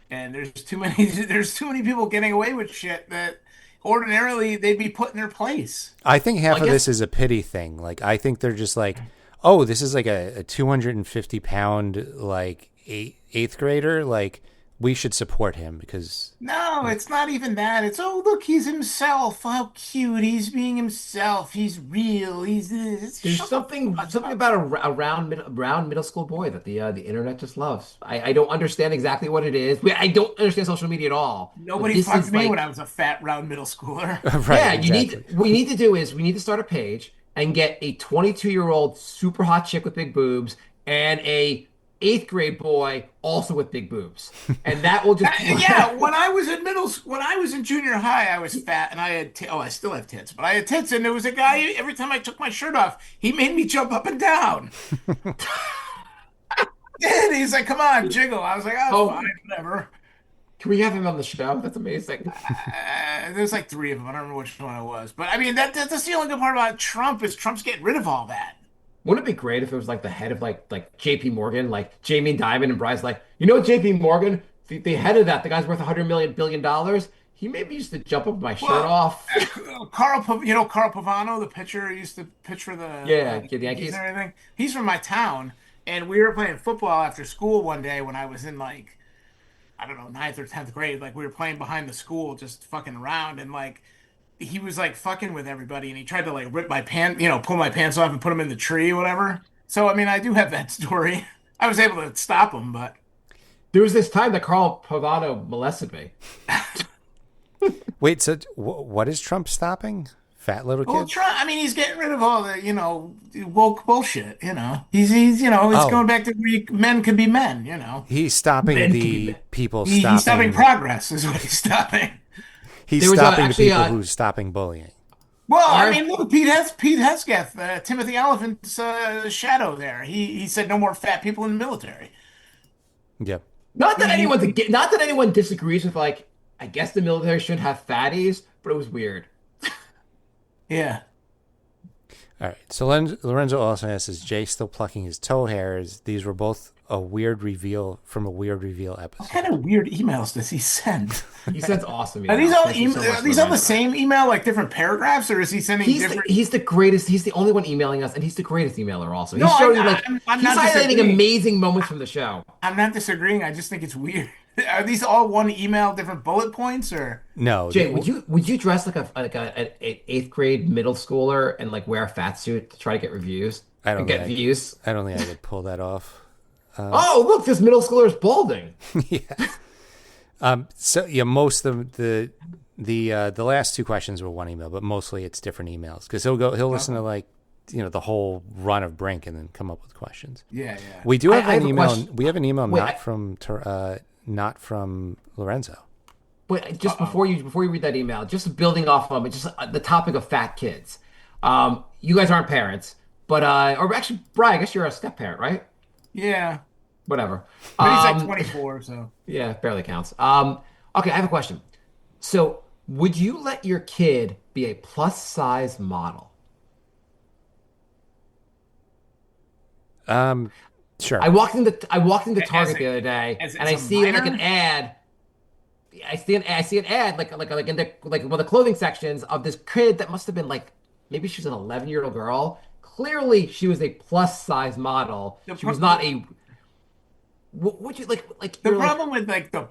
And there's too many people getting away with shit that ordinarily they'd be put in their place. I think half I of guess- this is a pity thing. Like, I think they're just like, oh, this is like a 250-pound, like, eighth grader. Like, we should support him because... No, it's not even that. It's, oh, look, he's himself. How cute. He's being himself. He's real. He's this. There's Shut something the fuck something up. about a round middle school boy that the internet just loves. I don't understand exactly what it is. I don't understand social media at all. But Nobody this fucked is me like- when I was a fat, round middle schooler. right, Yeah, exactly. we need to start a page and get a 22-year-old super hot chick with big boobs and a 8th grade boy also with big boobs, and that will just Yeah, when I was in junior high, I was fat and I had I still have tits, but I had tits, and there was a guy every time I took my shirt off, he made me jump up and down. And he's like, "Come on, jiggle." I was like, "Oh, fine, whatever." Can we have him on the show? That's amazing. There's like 3 of them. I don't remember which one it was, but I mean that's the only good part about Trump is Trump's getting rid of all that. Wouldn't it be great if it was like the head of like J.P. Morgan, like Jamie Dimon and Bryce, like, J.P. Morgan, the head of that, the guy's worth $100 billion. He maybe used to jump up my shirt off. Carl Pavano, the pitcher, used to pitch for the The Yankees Yankees. and everything. He's from my town, and we were playing football after school one day when I was in like, I don't know, 9th or 10th grade. Like we were playing behind the school, just fucking around, and like he was like fucking with everybody, and he tried to like rip my pants, pull my pants off and put them in the tree or whatever. So I mean, I do have that story. I was able to stop him, but There was this time that Carl Pavano molested me. Wait, so what is Trump stopping? Fat little well, kids? Trump. I mean, he's getting rid of all the woke bullshit. He's it's going back to where men can be men. He's stopping Men can the be- people He's stopping stopping. progress, is what he's stopping. He's There was stopping the actually, people who's stopping bullying. Well, I Our- mean, look, Pete Hesketh, Timothy Oliphant's shadow there. He said no more fat people in the military. Yep. Not that anyone disagrees with like I guess the military shouldn't have fatties, but it was weird. Yeah. All right. So Lorenzo also asks, is Jay still plucking his toe hairs? These were both a weird reveal from a weird reveal What episode. kind of weird emails does he send? He sends awesome Are these emails. all Thank you so much, are these all the Lorenzo. same email, like different paragraphs, or is he sending different? He's the greatest. He's the only one emailing us, and he's the greatest emailer also. He's No, showing I'm- like I'm he's not highlighting disagreeing. amazing moments from the show. I'm not disagreeing. I just think it's weird. Are these all one email, different bullet points, or? No. Jay, would you dress like an eighth grade middle schooler and like wear a fat suit to try to get reviews? I don't and get think views. I don't think I could pull that off. Oh, look, this middle schooler is balding. So yeah, most of the last two questions were one email, but mostly it's different emails because he'll listen to like the whole run of Brink and then come up with questions. Yeah. We do have I an have a email. question. We have an email Wait, not from Lorenzo. But just before you read that email, just building off of it, just the topic of fat kids. You guys aren't parents, but or actually, Brian, I guess you're a step parent, right? Yeah. Whatever. But he's like 24, so. Yeah, barely counts. Okay, I have a question. So, would you let your kid be a plus size model? Sure. I walked into As Target a- the other day, as and I a see like minor? an ad. I see an ad like in the like one of the clothing sections of this kid that must have been like maybe she was an 11-year-old girl. Clearly, she was a plus size model. She was not a. Would you like The you're like, problem with like the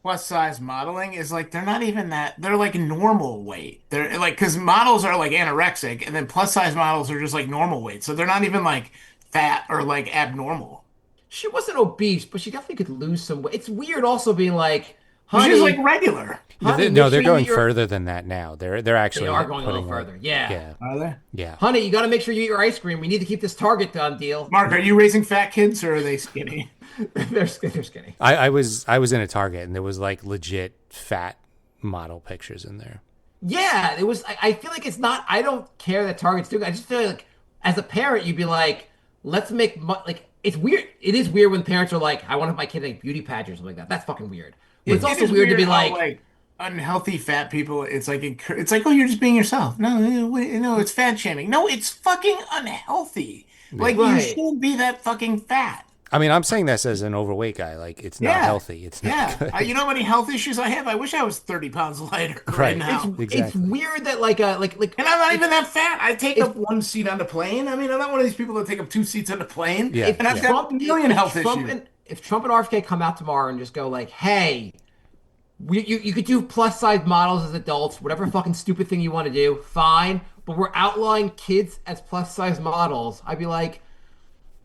plus size modeling is like they're not even that. They're like normal weight. They're like because models are like anorexic, and then plus size models are just like normal weight. So they're not even like fat or like abnormal. she wasn't obese, but she definitely could lose some weight. It's weird also being like, She's honey, like regular. honey, No, make they're sure going you're- further than that now. They're actually They are going a little putting, further. Yeah. Yeah. Are they? Yeah. Honey, you got to make sure you eat your ice cream. We need to keep this Target deal. Mark, are you raising fat kids or are they skinny? they're skinny. I was in a Target and there was like legit fat model pictures in there. Yeah, it was. I feel like it's not. I don't care that Target's doing it. I just feel like as a parent, you'd be like, let's make like it's weird. It is weird when parents are like, I want my kid like beauty pageant or something like that. That's fucking weird. But it's It also is weird to be how, like unhealthy fat people. It's like oh, you're just being yourself. No, it's fat shaming. No, it's fucking unhealthy. Like you Right. shouldn't be that fucking fat. I mean, I'm saying this as an overweight guy. Like, it's not healthy. It's not Yeah. good. You know how many health issues I have? I wish I was 30 pounds lighter right Right. now. it's Exactly. weird that like And I'm not even that fat. I take up one seat on the plane. I mean, I'm not one of these people that take up two seats on the plane. Yeah. And I've got a million health issues. If Trump and RFK come out tomorrow and just go like, hey, you could do plus size models as adults, whatever fucking stupid thing you want to do, fine. But we're outlawing kids as plus size models. I'd be like,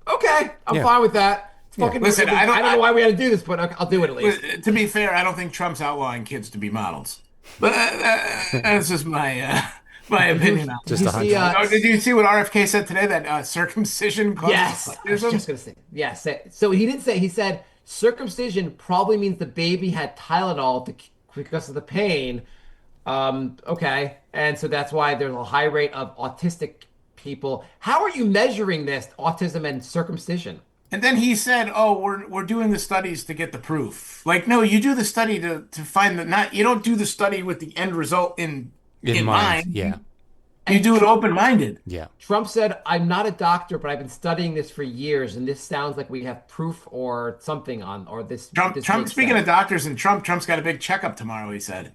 okay, I'm Yeah. fine with that. It's fucking. Listen, I don't- know why we had to do this, but I'll do it at least. To be fair, I don't think Trump's outlawing kids to be models. But that's just my my opinion on it. Just You a see, hunch. Oh, did you see what RFK said today? That circumcision causes Yes, I was autism? just gonna say yes. So he didn't say. He said circumcision probably means the baby had Tylenol because of the pain. Okay, and so that's why there's a high rate of autistic people. How are you measuring this autism and circumcision? And then he said, "Oh, we're doing the studies to get the proof." Like, no, you do the study to find the not. You don't do the study with the end result in mind. Yeah. You do it open-minded. Yeah. Trump said, "I'm not a doctor, but I've been studying this for years, and this sounds like we have proof or something on or this." Trump. makes Speaking sense." of doctors and Trump's got a big checkup tomorrow. He said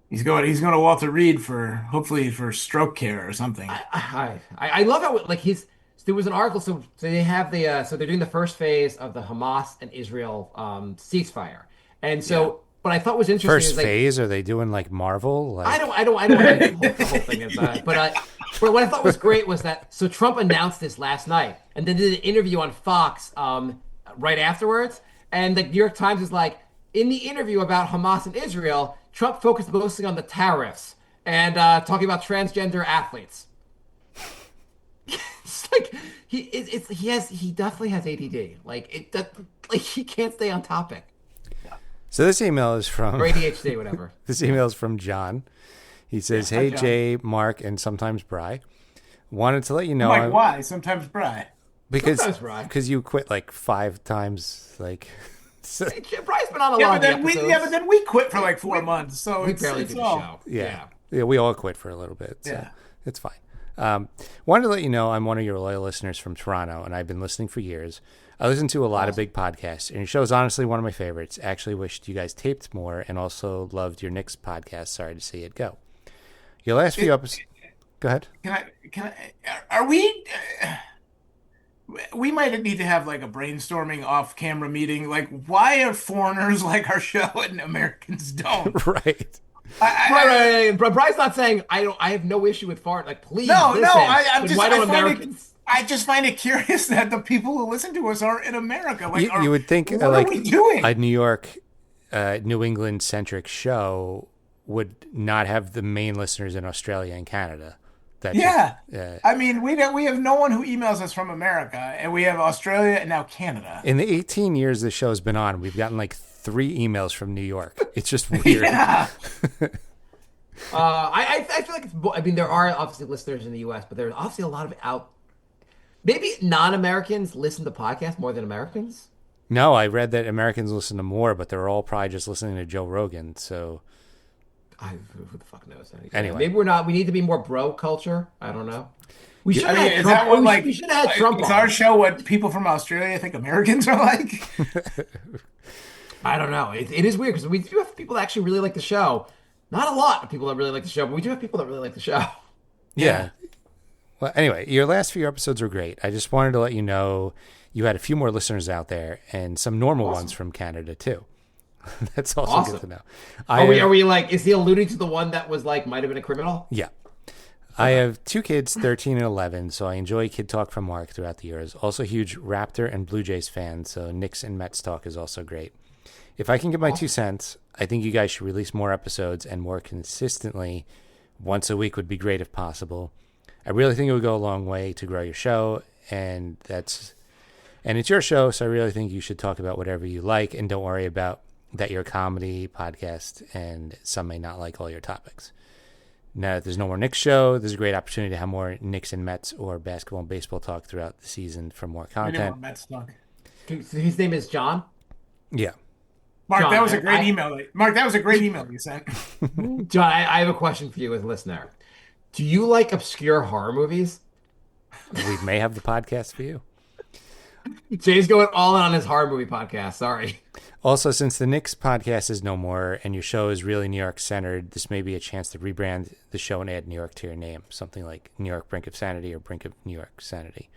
he's going to Walter Reed hopefully for stroke care or something. I love how like there was an article. So they have so they're doing the first phase of the Hamas and Israel ceasefire, and so what I thought was interesting First is like phase, are they doing like Marvel? Like, I don't the whole thing is but what I thought was great was that so Trump announced this last night and then did an interview on Fox right afterwards, and the New York Times is like in the interview about Hamas and Israel, Trump focused mostly on the tariffs and talking about transgender athletes. It's like he definitely has ADD. Like he can't stay on topic. So this email is from Or ADHD, whatever. this email is from John. He says, "Hey John. Jay, Mark, and sometimes Bry, wanted to let you know Why? Sometimes Bry. because Sometimes Bri. because you quit like 5 times like So, Brian's been on a Yeah, lot but of the then episodes. but then we quit for like 4 months, so we it's barely it's did the all. show. yeah. We all quit for a little bit. So Yeah. it's fine. Wanted to let you know I'm one of your loyal listeners from Toronto, and I've been listening for years. I listen to a lot of big podcasts, and your show is honestly one of my favorites. Actually wished you guys taped more, and also loved your Knicks podcast. Sorry to see it go. Your last few episodes... Go ahead. Are we? We might need to have like a brainstorming off-camera meeting. Like, why are foreigners like our show and Americans don't? Right. Right. But Brian's not saying I have no issue with foreign. Like, please, No, listen. no. I'm But just. why do I find Americans? I just find it curious that the people who listen to us aren't in America. Like, You would think what like are we doing? a New York, New England centric show would not have the main listeners in Australia and Canada. That Yeah. just, I mean, we have no one who emails us from America, and we have Australia and now Canada. in the 18 years the show's been on, we've gotten like 3 emails from New York. It's just weird. Yeah. I feel like I mean, there are obviously listeners in the U.S., but there's obviously a lot of maybe non-Americans listen to podcasts more than Americans. No, I read that Americans listen to more, but they're all probably just listening to Joe Rogan. So Who the fuck knows? Anyway. Maybe we're not. We need to be more bro culture. I don't know. We should I mean, have is Trump. that what like? We should have had Trump Is on. our show what people from Australia think Americans are like? I don't know. It is weird because we do have people that actually really like the show. Not a lot of people that really like the show, but we do have people that really like the show. yeah. Well, anyway, your last few episodes were great. I just wanted to let you know you had a few more listeners out there and some normal ones from Canada too. That's also good to know. Are we like? Is he alluding to the one that was like might have been a criminal? Yeah. I have 2 kids, 13 and 11, so I enjoy Kid Talk from Mark throughout the years. Also huge Raptor and Blue Jays fan, so Knicks and Mets talk is also great. If I can give my 2 cents, I think you guys should release more episodes and more consistently. Once a week would be great if possible. I really think it would go a long way to grow your show, and it's your show, so I really think you should talk about whatever you like, and don't worry about that you're a comedy podcast and some may not like all your topics. Now that there's no more Knicks show, there's a great opportunity to have more Knicks and Mets or basketball and baseball talk throughout the season for more content. Mets talk. His name is John. Yeah. Mark, John, that was a great email. Mark, that was a great email you sent. John, I have a question for you as a listener. Do you like obscure horror movies? We may have the podcast for you. Jay's going all in on his horror movie podcast. Sorry. Also, since the Knicks podcast is no more and your show is really New York centered, this may be a chance to rebrand the show and add New York to your name. Something like New York Brink of Sanity or Brink of New York Sanity.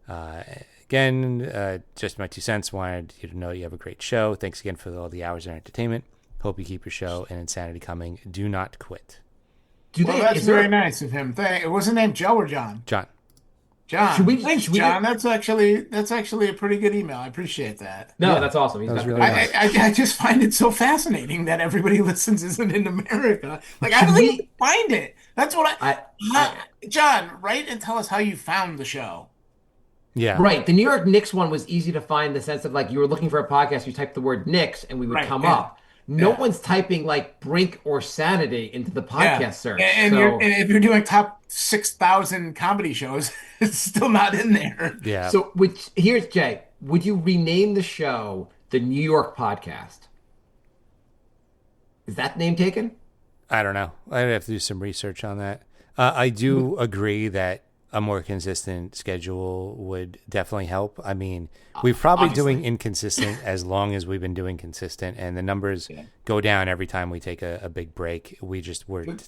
Again, just my 2 cents. Wanted you to know you have a great show. Thanks again for all the hours of entertainment. Hope you keep your show and insanity coming. Do not quit. Well, that's very nice of him. Was his name Joe or John? John. John. Should we John. That's actually a pretty good email. I appreciate that. No, that's awesome. He's That was got really great- nice. I just find it so fascinating that everybody listens isn't in America. Like, I don't even find it. That's what John, write and tell us how you found the show. Yeah. Right. The New York Knicks one was easy to find in the sense of like you were looking for a podcast, you typed the word Knicks and we would Right, come yeah. up. No one's typing like Brink or Sanity into the podcast search. And, so, and if you're doing top 6,000 comedy shows, it's still not in there. Yeah. so here's Jay. Would you rename the show the New York Podcast? Is that name taken? I don't know. I'd have to do some research on that. I do agree that a more consistent schedule would definitely help. I mean, we're probably doing inconsistent as long as we've been doing consistent, and the numbers go down every time we take a big break. We're The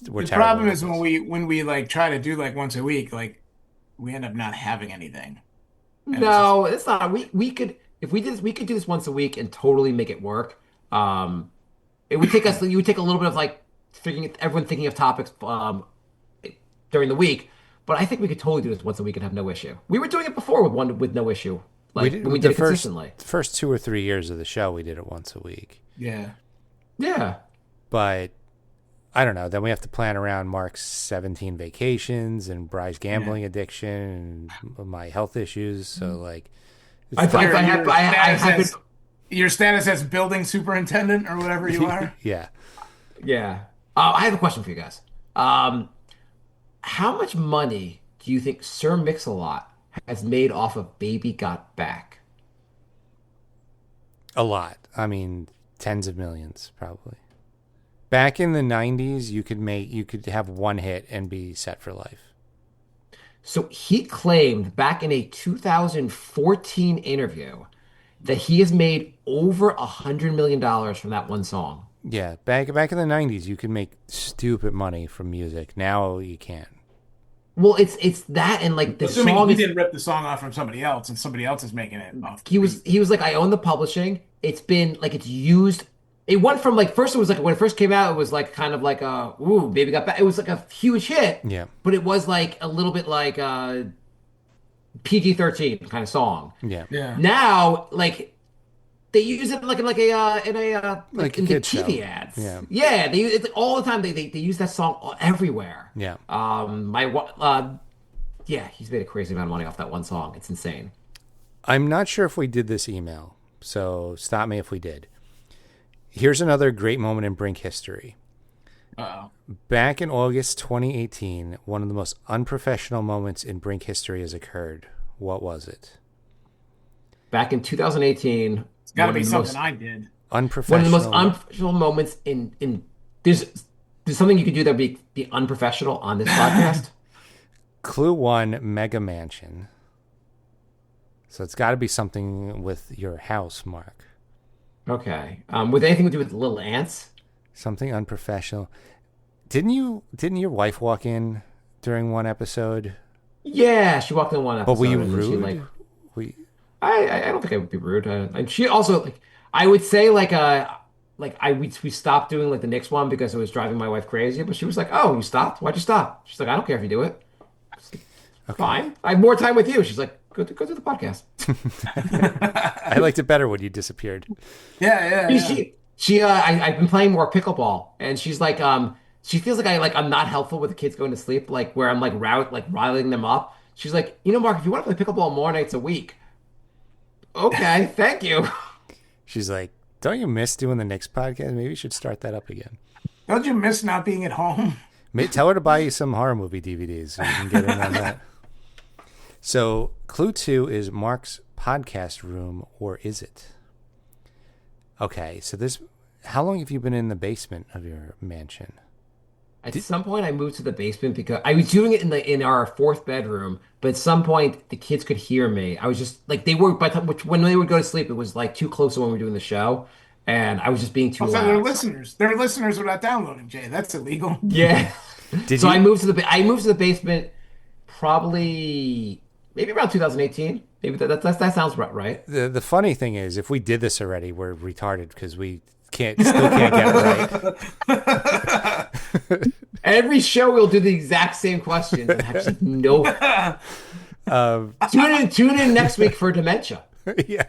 terrible. problem is when we like try to do like once a week, like we end up not having anything. No, it's not. We could if we did this, we could do this once a week and totally make it work. It would take us. You would take a little bit of like everyone thinking of topics during the week. But I think we could totally do this once a week and have no issue. We were doing it before with no issue. Like when we did it consistently. The first 2 or 3 years of the show, we did it once a week. Yeah. Yeah. But I don't know. Then we have to plan around Mark's 17 vacations and Bry's gambling addiction and my health issues. So like, I have been. Your status as building superintendent or whatever you are. yeah. Yeah. I have a question for you guys. How much money do you think Sir Mix-a-Lot has made off of Baby Got Back? A lot. I mean, tens of millions, probably. Back in the 90s, you could have one hit and be set for life. So he claimed back in a 2014 interview that he has made over $100 million from that one song. Yeah, back in the 90s, you could make stupid money from music. Now you can't. Well, it's that and like the Assuming song he is, didn't rip the song off from somebody else, and somebody else is making it off. he was like, I own the publishing. It's been like it's used. It went from like first it was like when it first came out, it was like kind of like a ooh, baby got back. It was like a huge hit. Yeah. But it was like a little bit like PG-13 kind of song. Yeah. Yeah. Now, like they use it like in Like a in the kid show. TV ads. Yeah. Yeah, they use it all the time. They use that song everywhere. Yeah. Yeah, he's made a crazy amount of money off that one song. It's insane. I'm not sure if we did this email, so stop me if we did. Here's another great moment in Brink history. Uh-oh. Back in August 2018, one of the most unprofessional moments in Brink history has occurred. What was it? Back in 2018, It's got to one be of the something most- I did. Unprofessional. One of the most unprofessional moments in there's something you could do that would be unprofessional on this podcast. Clue 1, Mega Mansion. So it's got to be something with your house, Mark. Okay. With anything to do with little ants? Something unprofessional. Didn't your wife walk in during one episode? Yeah, she walked in one episode. But were you and then she, rude? like, We I don't think I would be rude. And she also like I would say we stopped doing like the Knicks one because it was driving my wife crazy. But she was like, "Oh, you stopped? Why'd you stop?" She's like, "I don't care if you do it. Fine. I have more time with you." She's like, "Go do the podcast." I liked it better when you disappeared. Yeah. I've been playing more pickleball, and she's like, she feels like I'm not helpful with the kids going to sleep, like where I'm like riling them up. She's like, Mark, if you want to play pickleball more nights a week, okay, thank you. She's like, "Don't you miss doing the Knicks podcast? Maybe you should start that up again." Don't you miss not being at home? Tell her to buy you some horror movie DVDs so you can get in on that. So, clue 2 is Mark's podcast room, or is it? Okay, so how long have you been in the basement of your mansion? At some point, I moved to the basement because I was doing it in our fourth bedroom. But at some point, the kids could hear me. I was just like they were, when they would go to sleep, it was like too close to when we were doing the show, and I was just being too Also, loud. they're listeners. They're listeners without downloading, Jay. That's illegal. Yeah. Did I you? moved to the basement probably maybe around 2018. Maybe that sounds right. The funny thing is, if we did this already, we're retarded because we still can't get it right. Every show we'll do the exact same questions and have just no. Tune in next week for dementia. Yeah,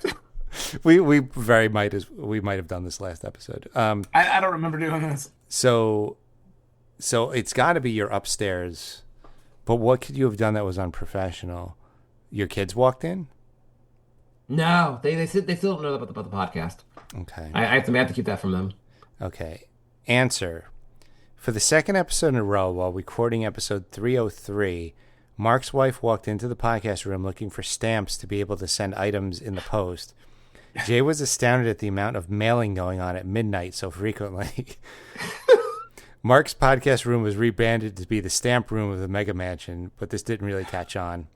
we might have done this last episode. I don't remember doing this. So it's got to be your upstairs. But what could you have done that was unprofessional? Your kids walked in? No, they still don't know about the podcast. Okay. I have to keep that from them. Okay. Answer. For the second episode in a row, while recording episode 303, Mark's wife walked into the podcast room looking for stamps to be able to send items in the post. Jay was astounded at the amount of mailing going on at midnight so frequently. Mark's podcast room was rebranded to be the stamp room of the Mega Mansion, but this didn't really catch on.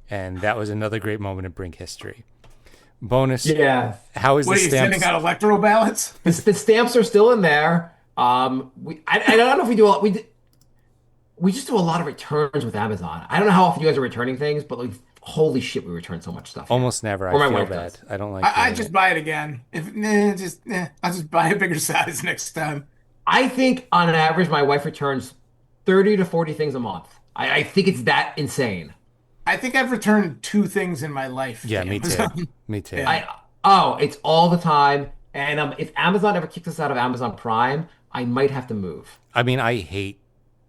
And that was another great moment in Brink history. Bonus. Yeah. How is What the are you stamps? sending out electoral ballots? The stamps are still in there. I don't know if we do we just do a lot of returns with Amazon. I don't know how often you guys are returning things, but like holy shit, we return so much stuff. Almost never. I Or my feel wife bad. does. I don't like I doing just it. buy it again. I'll just buy a bigger size next time. I think on average my wife returns 30 to 40 things a month. I think it's that insane. I think I've returned 2 things in my life. Yeah, to me too. Amazon. Me too. Yeah. It's all the time. And if Amazon ever kicks us out of Amazon Prime, I might have to move. I mean, I hate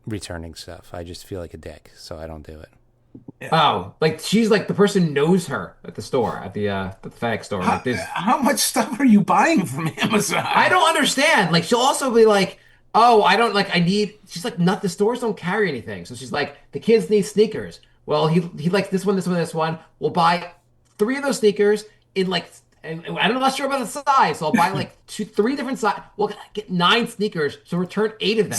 returning stuff. I just feel like a dick, so I don't do it. Oh, like she's like the person knows her at the store, at the FedEx store. Like this. How much stuff are you buying from Amazon? I don't understand. Like she'll also be like, "Oh, I don't like. I need." She's like, "Not the stores don't carry anything." So she's like, "The kids need sneakers." Well, he likes this one, this one, this one. We'll buy 3 of those sneakers in like And I'm not sure about the size, so I'll buy like 3 different size. Well, get 9 sneakers, so return 8 of them.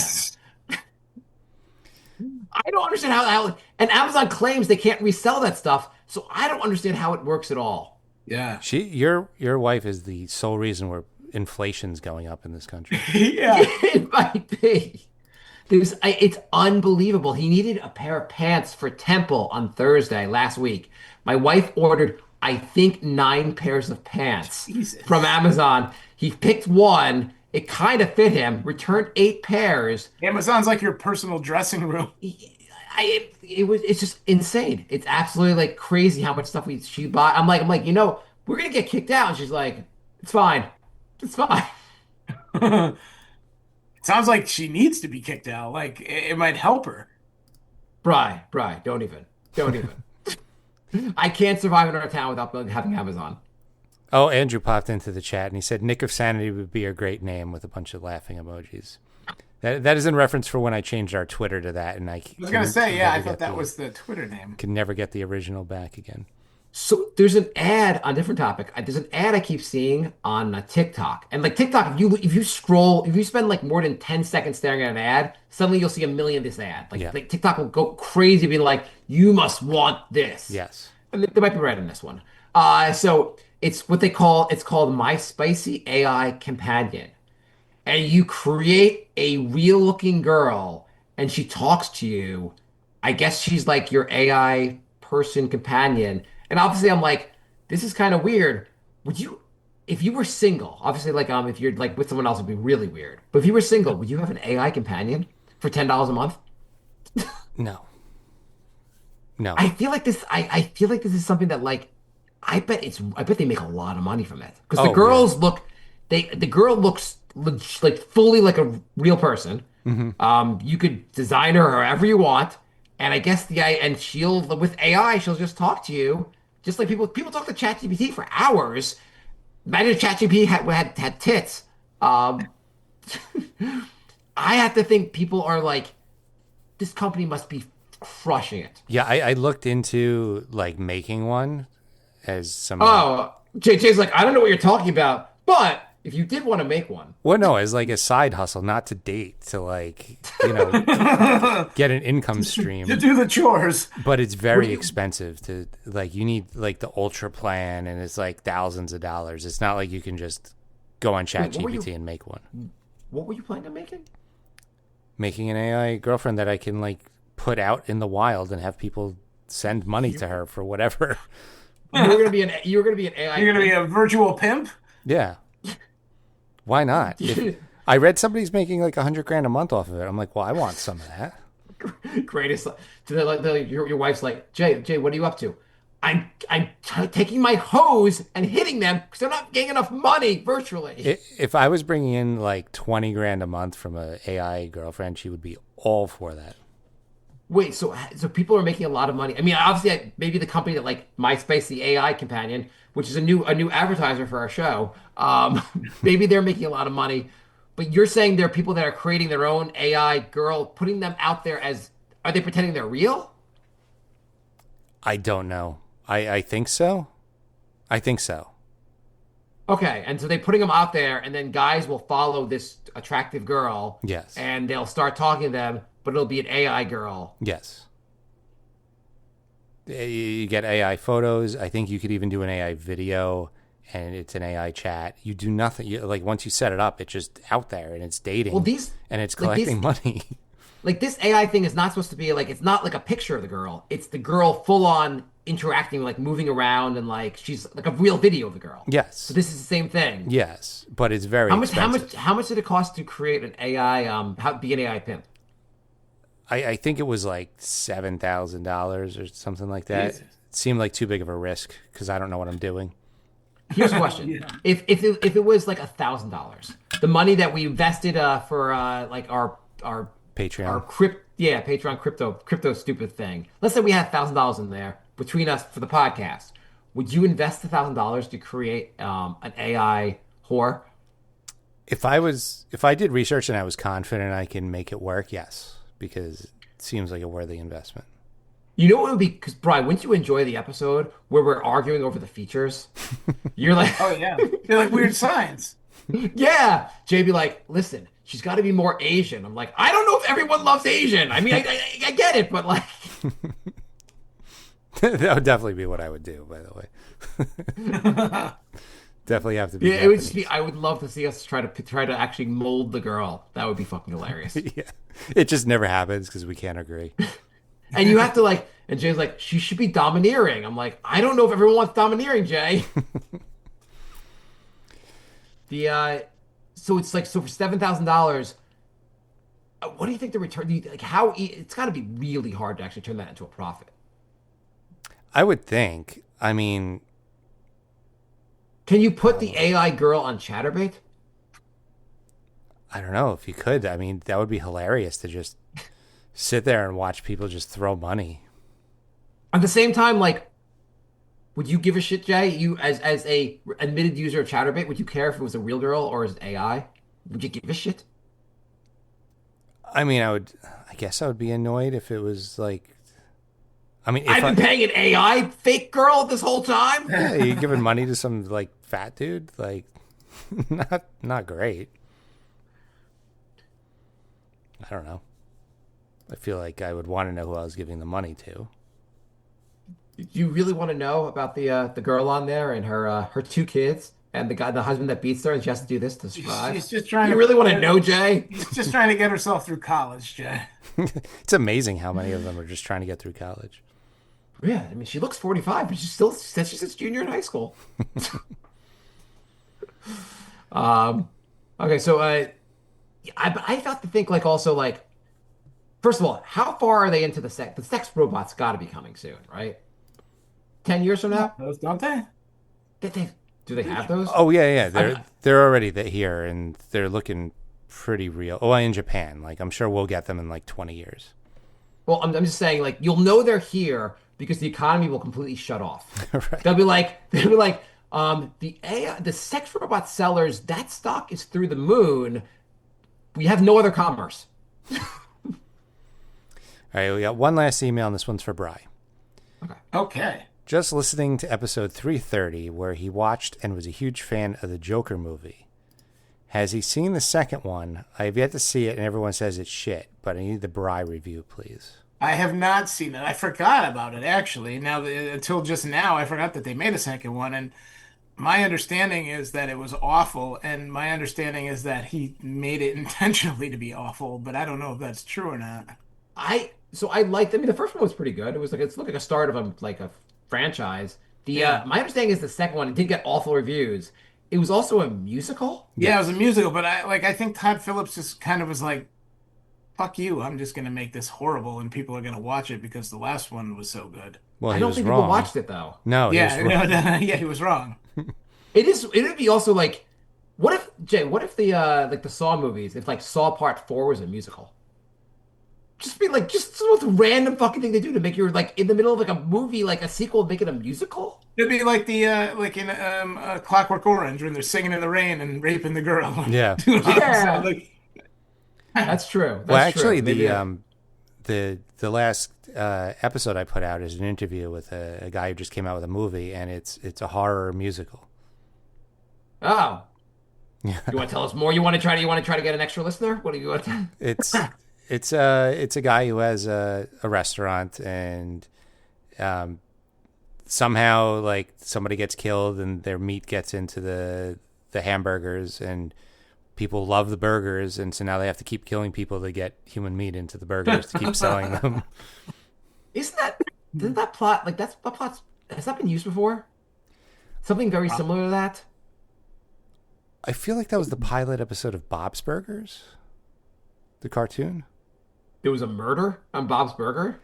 I don't understand how and Amazon claims they can't resell that stuff, so I don't understand how it works at all. Yeah. Your wife is the sole reason where inflation's going up in this country. Yeah. It might be. It's unbelievable. He needed a pair of pants for Temple on Thursday last week. My wife ordered, I think, 9 pairs of pants Jesus. from Amazon. He picked one. It kind of fit him. Returned 8 pairs. Amazon's like your personal dressing room. It's just insane. It's absolutely like crazy how much stuff she bought. I'm like, we're gonna get kicked out. And she's like, it's fine. It's fine. It sounds like she needs to be kicked out. Like it might help her. Bri, don't even. I can't survive in our town without having Amazon. Oh, Andrew popped into the chat and he said Nick of Sanity would be a great name with a bunch of laughing emojis. That is in reference for when I changed our Twitter to that, and I was gonna say, yeah, I thought that was the Twitter name. Can never get the original back again. So there's an ad on a different topic. There's an ad I keep seeing on TikTok, and like TikTok, if you scroll, if you spend like more than 10 seconds staring at an ad, suddenly you'll see a million of this ad. Like TikTok will go crazy, being like, "You must want this." Yes, and they might be right in this one. So it's what it's called My Spicy AI Companion. And you create a real looking girl and she talks to you. I guess she's like your AI person companion. And obviously I'm like, this is kind of weird. If you were single, obviously like if you're like with someone else it'd be really weird. But if you were single, would you have an AI companion for $10 a month? No. I feel like this is something that like I bet they make a lot of money from it. Because the girls the girl looks like fully like a real person. Mm-hmm. You could design her however you want, and I guess she'll with AI she'll just talk to you, just like people talk to ChatGPT for hours. Imagine if ChatGPT had tits. I have to think people are like, this company must be crushing it. Yeah, I looked into like making one as some. Oh, JJ's like, I don't know what you're talking about, but if you did want to make one. Well, no, as like a side hustle, not to date, to like, get an income stream. To do the chores. But it's very expensive to like, you need like the ultra plan and it's like thousands of dollars. It's not like you can just go on ChatGPT and make one. What were you planning on making? Making an AI girlfriend that I can like put out in the wild and have people send money to her for whatever. You're gonna be an AI. You're gonna be a virtual pimp? Yeah. Why not? I read somebody's making like $100,000 a month off of it. I'm like, well, I want some of that. Greatest. Your wife's like, Jay, what are you up to? I'm taking my hose and hitting them because they're not getting enough money virtually. If I was bringing in like $20,000 a month from an AI girlfriend, she would be all for that. Wait, so people are making a lot of money. I mean, obviously, maybe the company that like MySpace, the AI companion, which is a new advertiser for our show, maybe they're making a lot of money. But you're saying there are people that are creating their own AI girl, putting them out there are they pretending they're real? I don't know. I think so. I think so. Okay, and so they're putting them out there, and then guys will follow this attractive girl. Yes. And they'll start talking to them, but it'll be an AI girl. Yes. You get AI photos. I think you could even do an AI video, and it's an AI chat. You do nothing. Like once you set it up, it's just out there, and it's dating. Well, and it's collecting money. Like this AI thing is not supposed to be like, it's not like a picture of the girl. It's the girl full on interacting, like moving around, and like she's like a real video of the girl. Yes. So this is the same thing. Yes, but it's very expensive. How much did it cost to create an AI? Be an AI pimp? I think it was like $7,000 or something like that. Jesus. It seemed like too big of a risk because I don't know what I'm doing. Here's a question: Yeah. if it was like $1,000, the money that we invested for like our Patreon. our Patreon crypto stupid thing. Let's say we had $1,000 in there between us for the podcast. Would you invest $1,000 to create an AI whore? If I did research and I was confident I can make it work, yes, because it seems like a worthy investment. You know what would be? Because Brian, wouldn't you enjoy the episode where we're arguing over the features? You're like, Oh yeah, they're like weird signs. yeah. Jay be like, listen, she's got to be more Asian. I'm like, I don't know if everyone loves Asian. I mean, I get it, but like, That would definitely be what I would do, by the way. Definitely have to be. yeah, it would just Japanese. be. I would love to see us try to actually mold the girl. That would be fucking hilarious. Yeah. It just never happens because we can't agree. And you have to like, and Jay's like, she should be domineering. I'm like, I don't know if everyone wants domineering, Jay. The so it's like so for $7,000. What do you think the return? Do you, like how it's got to be really hard to actually turn that into a profit. I would think. I mean, Can you put the AI girl on ChatterBait? I don't know if you could. I mean, that would be hilarious to just sit there and watch people just throw money. At the same time, like, would you give a shit, Jay? You as a admitted user of ChatterBait, would you care if it was a real girl or is it AI? Would you give a shit? I mean, I guess I would be annoyed if it was like, I mean, if I've been paying an AI fake girl this whole time. yeah, you're giving money to some like fat dude, like, not great. I don't know. I feel like I would want to know who I was giving the money to. Do you really want to know about the girl on there and her two kids and the husband that beats her and she has to do this to survive? She's just trying You to. really want to know, Jay? She's just trying to get herself through college, Jay. It's amazing how many of them are just trying to get through college. Yeah, I mean, she looks 45, but she says she's a junior in high school. Okay, so I got to think like also like, first of all, how far are they into the sex? The sex robot's got to be coming soon, right? 10 years from now? Those don't they? Do they have those? Oh yeah, they're already here and they're looking pretty real. Oh, in Japan, like I'm sure we'll get them in like 20 years. Well, I'm just saying, like, you'll know they're here because the economy will completely shut off. Right. They'll be like, the AI, the sex robot sellers, that stock is through the moon. We have no other commerce. All right, we got one last email, and this one's for Bry. Okay. Just listening to episode 330, where he watched and was a huge fan of the Joker movie. Has he seen the second one? I have yet to see it, and everyone says it's shit, but I need the Bry review, please. I have not seen it. I forgot about it actually. Until just now, I forgot that they made a second one, and my understanding is that it was awful, and my understanding is that he made it intentionally to be awful, but I don't know if that's true or not. I liked. I mean, the first one was pretty good. It's looked like a start of a franchise. My understanding is the second one it did get awful reviews. It was also a musical. Yeah, it was a musical, but I think Todd Phillips just kind of was like, "Fuck you! I'm just gonna make this horrible, and people are gonna watch it because the last one was so good." Well, I he don't was think wrong. people watched it though. No, he was Yeah, wrong. yeah, he was wrong. It would be also like, what if Jay? What if the like the Saw movies? If like Saw Part 4 was a musical? Just the most random fucking thing they do to make you like in the middle of like a movie, like a sequel, make it a musical. It'd be like the like in Clockwork Orange when they're singing in the rain and raping the girl. Yeah. Yeah. Like, That's true. That's Well, actually, true. Maybe, the last episode I put out is an interview with a guy who just came out with a movie, and it's a horror musical. oh, Yeah. you want to tell us more? You want to try to get an extra listener? What do you want? It's a guy who has a restaurant, and somehow like somebody gets killed and their meat gets into the hamburgers, and people love the burgers, and so now they have to keep killing people to get human meat into the burgers to keep selling them. Didn't that plot like that plot's has that been used before? Something very similar to that. I feel like that was the pilot episode of Bob's Burgers, the cartoon. There was a murder on Bob's Burger.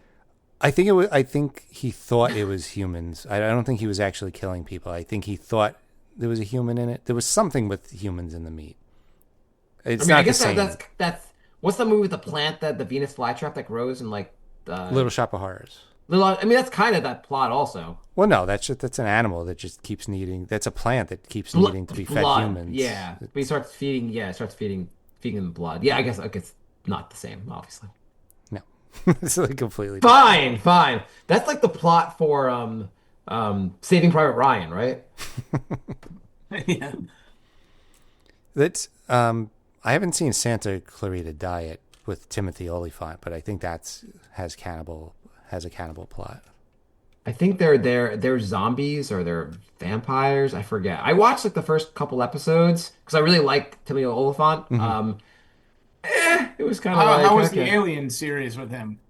I think it was. I think he thought it was humans. I don't think he was actually killing people. I think he thought there was a human in it. There was something with humans in the meat. It's not I guess the same. that's what's the movie with the plant that the Venus flytrap that grows in like Little Shop of Horrors. I mean that's kind of that plot also. Well, no, that's an animal that just keeps needing. That's a plant that keeps needing to be fed Blood, humans. yeah. But he starts feeding them blood. Yeah, I guess it's not the same, obviously. No, It's like completely. Fine. That's like the plot for Saving Private Ryan, right? Yeah. That's I haven't seen Santa Clarita Diet with Timothy Olyphant, but I think has a cannibal plot. I think they're zombies or they're vampires. I forget. I watched like the first couple episodes because I really like Timothy Olyphant. It was kind of like, How was the okay. Alien series with him?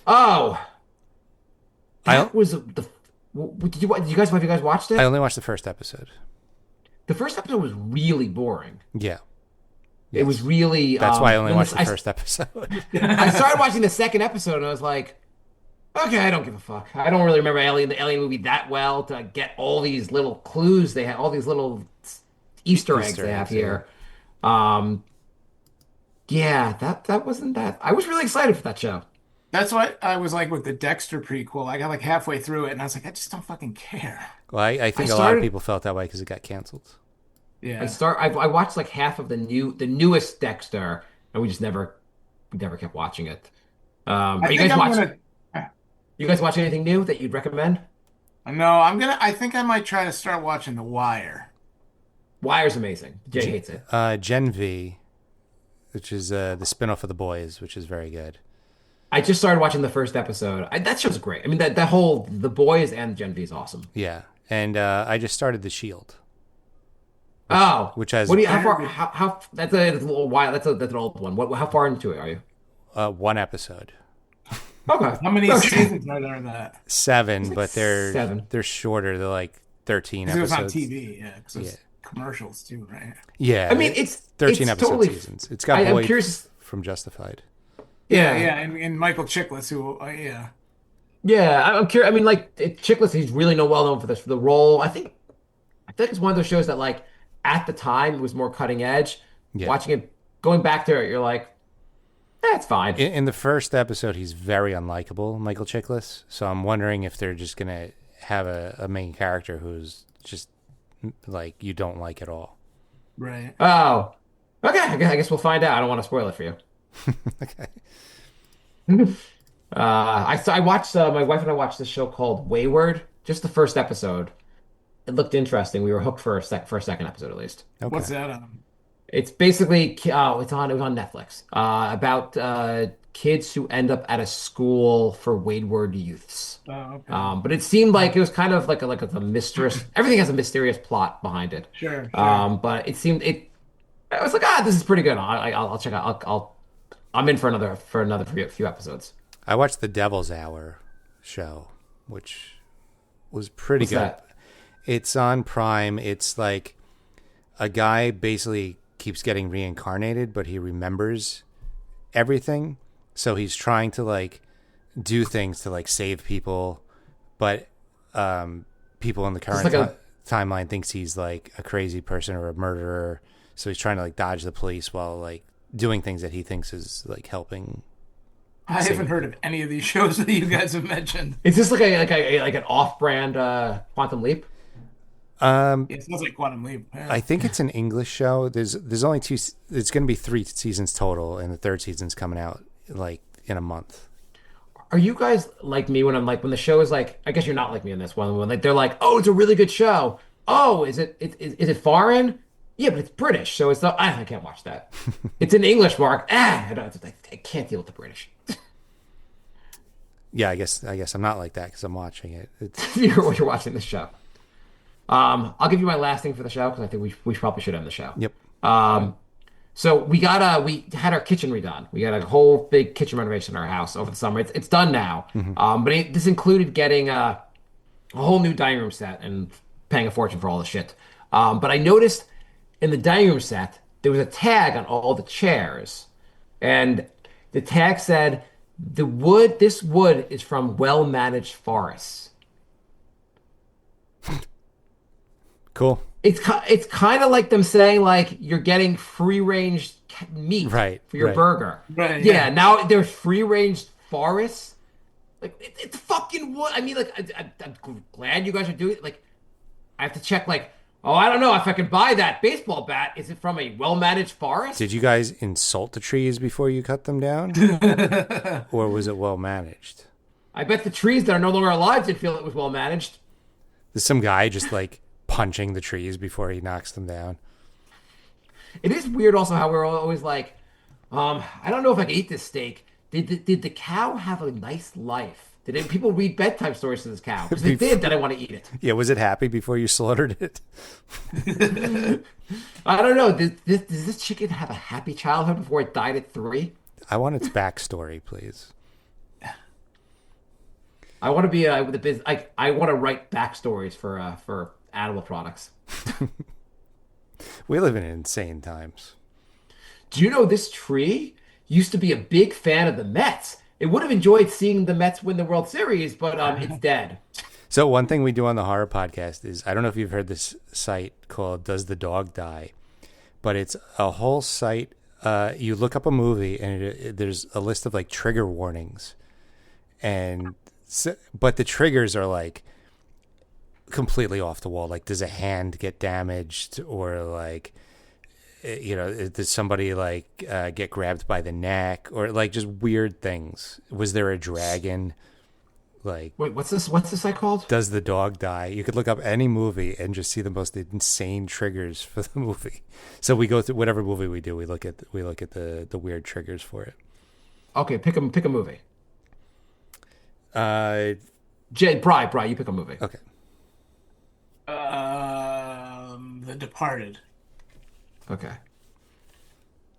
Oh, I that was the. Did you guys have you guys watched it? I only watched the first episode. The first episode was really boring. Yeah. It was really. That's why I only then watched the I- first episode. I started watching the second episode and I was like, okay, I don't give a fuck. I don't really remember the Alien movie that well to get all these little clues they have, all these little Easter eggs Easter they have eggs, here. Yeah, that wasn't that. I was really excited for that show. That's what I was like with the Dexter prequel. I got like halfway through it and I was like, I just don't fucking care. Well, I think I a lot of started- people felt that way because it got canceled. Yeah. I watched like half of the newest Dexter, and we never kept watching it. I Are you think guys I'm watching? gonna. You guys watch anything new that you'd recommend? No, I think I might try to start watching The Wire. Wire's amazing. Jay hates it. Gen V, which is the spinoff of The Boys, which is very good. I just started watching the first episode. That show's great. I mean, that whole The Boys and Gen V is awesome. Yeah, and I just started The Shield. Which has- what do you how far how that's a little while that's an old one. How far into it are you? One episode. Okay. How many Okay. seasons are there in that? 7, but they're 7. they're shorter. They're like 13 'Cause it was on episodes. TV, yeah. Because Yeah. commercials too, right? Yeah, I mean, it's 13 it's episode totally, seasons. It's got I'm Boyd curious. from Justified. Yeah, and Michael Chiklis, who, yeah. Yeah, I'm curious. I mean, like Chickless, he's really well known for this for the role. I feel like it's one of those shows that, like, at the time, it was more cutting edge. Yeah. Watching it, going back to it, you're like, it's fine. In the first episode, he's very unlikable, Michael Chiklis. So I'm wondering if they're just gonna have a main character who's just like you don't like at all. Right. Oh, okay. I guess we'll find out. I don't want to spoil it for you. Okay. I watched my wife and I watched this show called Wayward. Just the first episode. It looked interesting. We were hooked for a second episode at least. Okay. What's that on? It's basically it was on Netflix about kids who end up at a school for wayward youths. Oh, okay. But it seemed like it was kind of like a mysterious. Everything has a mysterious plot behind it. Sure. But it seemed it. I was like, this is pretty good. I'll check out. I'm in for another few episodes. I watched the Devil's Hour show, which was pretty What's good. that? It's on Prime. It's like a guy basically keeps getting reincarnated, but he remembers everything. So he's trying to like do things to like save people, but people in the current like a- timeline thinks he's like a crazy person or a murderer. So he's trying to like dodge the police while like doing things that he thinks is like helping. I haven't heard of any of these shows that you guys have mentioned. Is this like an off-brand Quantum Leap? It sounds like Quantum Leap. Yeah. I think it's an English show. There's only 2. It's going to be 3 seasons total, and the 3rd season's coming out like in a month. Are you guys like me when I'm like when the show is like? I guess you're not like me in this one. When like they're like, oh, it's a really good show. Oh, is it foreign? Yeah, but it's British, so it's not. I can't watch that. It's in English, Mark. I can't deal with the British. Yeah, I guess I'm not like that because I'm watching it. It's, You're watching this show. I'll give you my last thing for the show because I think we probably should end the show. yep. So we had our kitchen redone. We got a whole big kitchen renovation in our house over the summer. It's done now. But this included getting a whole new dining room set and paying a fortune for all the shit. But I noticed in the dining room set there was a tag on all the chairs, and the tag said this wood is from well-managed forests. Cool. It's kind of like them saying like you're getting free-range meat Right, for your right. burger. Right, Yeah. yeah. Now there's free-range forests. Like it's fucking wood. I mean, like I'm glad you guys are doing it. Like I have to check like Oh, I don't know if I can buy that baseball bat. Is it from a well-managed forest? Did you guys insult the trees before you cut them down? Or was it well managed? I bet the trees that are no longer alive did feel it was well-managed. There's some guy just like punching the trees before he knocks them down. It is weird also how we're always like, I don't know if I can eat this steak. Did the cow have a nice life? People read bedtime stories to this cow? Because they did, then I want to eat it. Yeah, was it happy before you slaughtered it? I don't know. Does this chicken have a happy childhood before it died at 3? I want its backstory, please. I want to be with the business. I want to write backstories for animal products. We live in insane times. Do you know this tree used to be a big fan of the Mets? It would have enjoyed seeing the Mets win the World Series, but it's dead. So one thing we do on the horror podcast is, I don't know if you've heard this site called Does the Dog Die? But it's a whole site. You look up a movie and there's a list of like trigger warnings. But the triggers are like completely off the wall. Like, does a hand get damaged, or like, does somebody like get grabbed by the neck, or like just weird things? Was there a dragon? Like, wait, what's this? What's this site called? Does the Dog Die? You could look up any movie and just see the most insane triggers for the movie. So we go through whatever movie we do. We look at the weird triggers for it. Okay, pick a movie. Bri, you pick a movie. Okay. The Departed. Okay.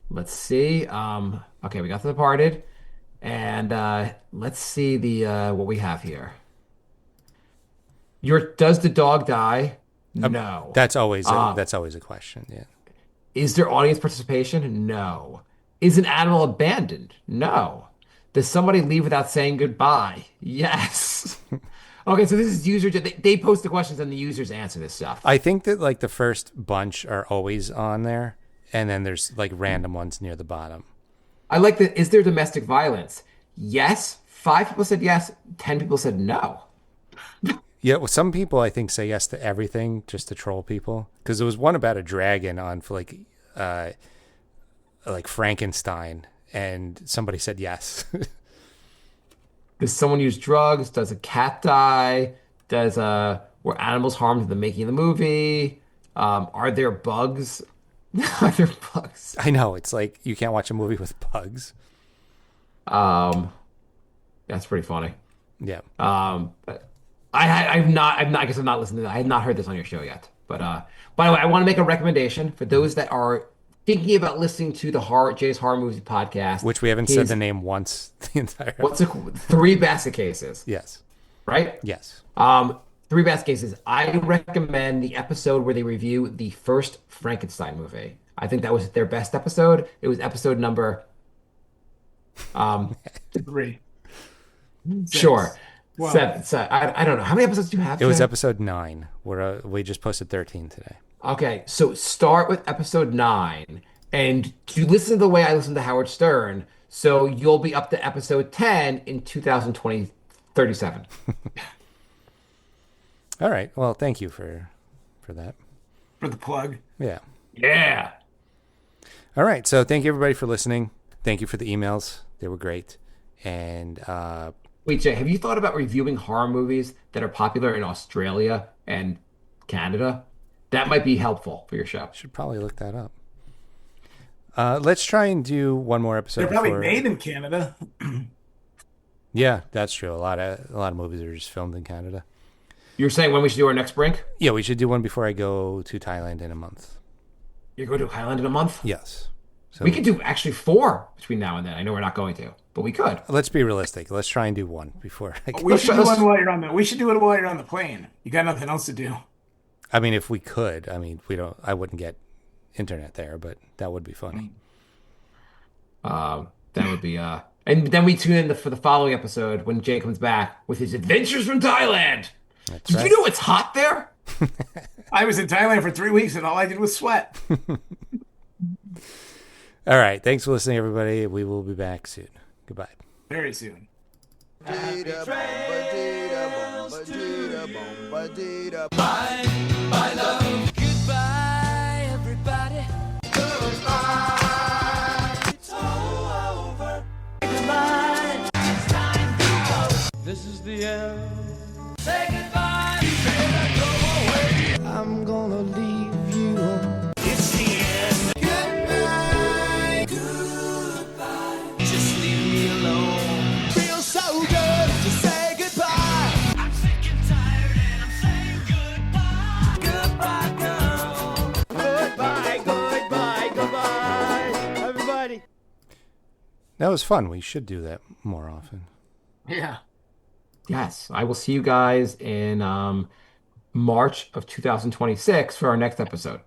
Let's see. Okay, we got The Departed. And let's see what we have here. Does the dog die? No. That's always a question. Yeah. Is there audience participation? No. Is an animal abandoned? No. Does somebody leave without saying goodbye? Yes. Okay, so this is user. They post the questions and the users answer this stuff. I think that like the first bunch are always on there, and then there's like random ones near the bottom. I like the, is there domestic violence? Yes. 5 people said yes. 10 people said no. Yeah, well, some people I think say yes to everything just to troll people. Because there was one about a dragon on for like Frankenstein, and somebody said yes. Does someone use drugs? Does a cat die? Were animals harmed in the making of the movie? Are there bugs? Are there bugs? I know, it's like you can't watch a movie with bugs. That's pretty funny. Yeah. But I guess I'm not listening to that. I have not heard this on your show yet. But by the way, I want to make a recommendation for those that are thinking about listening to the Jay's Horror Movies podcast, which we haven't said the name once the entire. What's it? 3 Basket Cases. Yes. Right. Yes. 3 Basket Cases. I recommend the episode where they review the first Frankenstein movie. I think that was their best episode. It was episode number 3. Sure. Wow. 7. I don't know. How many episodes do you have? It was Jay? episode 9. Where we just posted 13 today. Okay, so start with episode 9, and to listen to the way I listen to Howard Stern, so you'll be up to episode 10 in 2037. All right. Well, thank you for that. For the plug. Yeah. Yeah. All right. So thank you everybody for listening. Thank you for the emails. They were great. And Wait, Jay, have you thought about reviewing horror movies that are popular in Australia and Canada? That might be helpful for your show. Should probably look that up. Let's try and do one more episode. They're probably made in Canada. Yeah, that's true. A lot of movies are just filmed in Canada. You're saying when we should do our next brink? Yeah, we should do one before I go to Thailand in a month. You're going to Thailand in a month? Yes. So we could do actually 4 between now and then. I know we're not going to, but we could. Let's be realistic. Let's try and do one before I go. We should do one while you're on the. We should do it while you're on the plane. You got nothing else to do. I mean, if we could. I mean, we don't. I wouldn't get internet there, but that would be funny. That would be. And then we tune in for the following episode when Jay comes back with his adventures from Thailand. That's Did right. you know it's hot there? I was in Thailand for 3 weeks and all I did was sweat. All right. Thanks for listening, everybody. We will be back soon. Goodbye. Very soon. Ba-dee-da-bum, ba-dee-da-bum, ba-dee-da-bum, ba-dee-da-bum. My love. Goodbye, everybody. Goodbye. It's all over. Goodbye. It's time to go. This is the end. Say goodbye. You better go away. I'm gonna leave you. It's the end. Goodbye. Goodbye. Just leave me alone. Feels so good to say goodbye. I'm sick and tired and I'm saying goodbye. Goodbye, girl. Goodbye, goodbye, goodbye, everybody. That was fun. We should do that more often. Yeah. Yes, I will see you guys in March of 2026 for our next episode.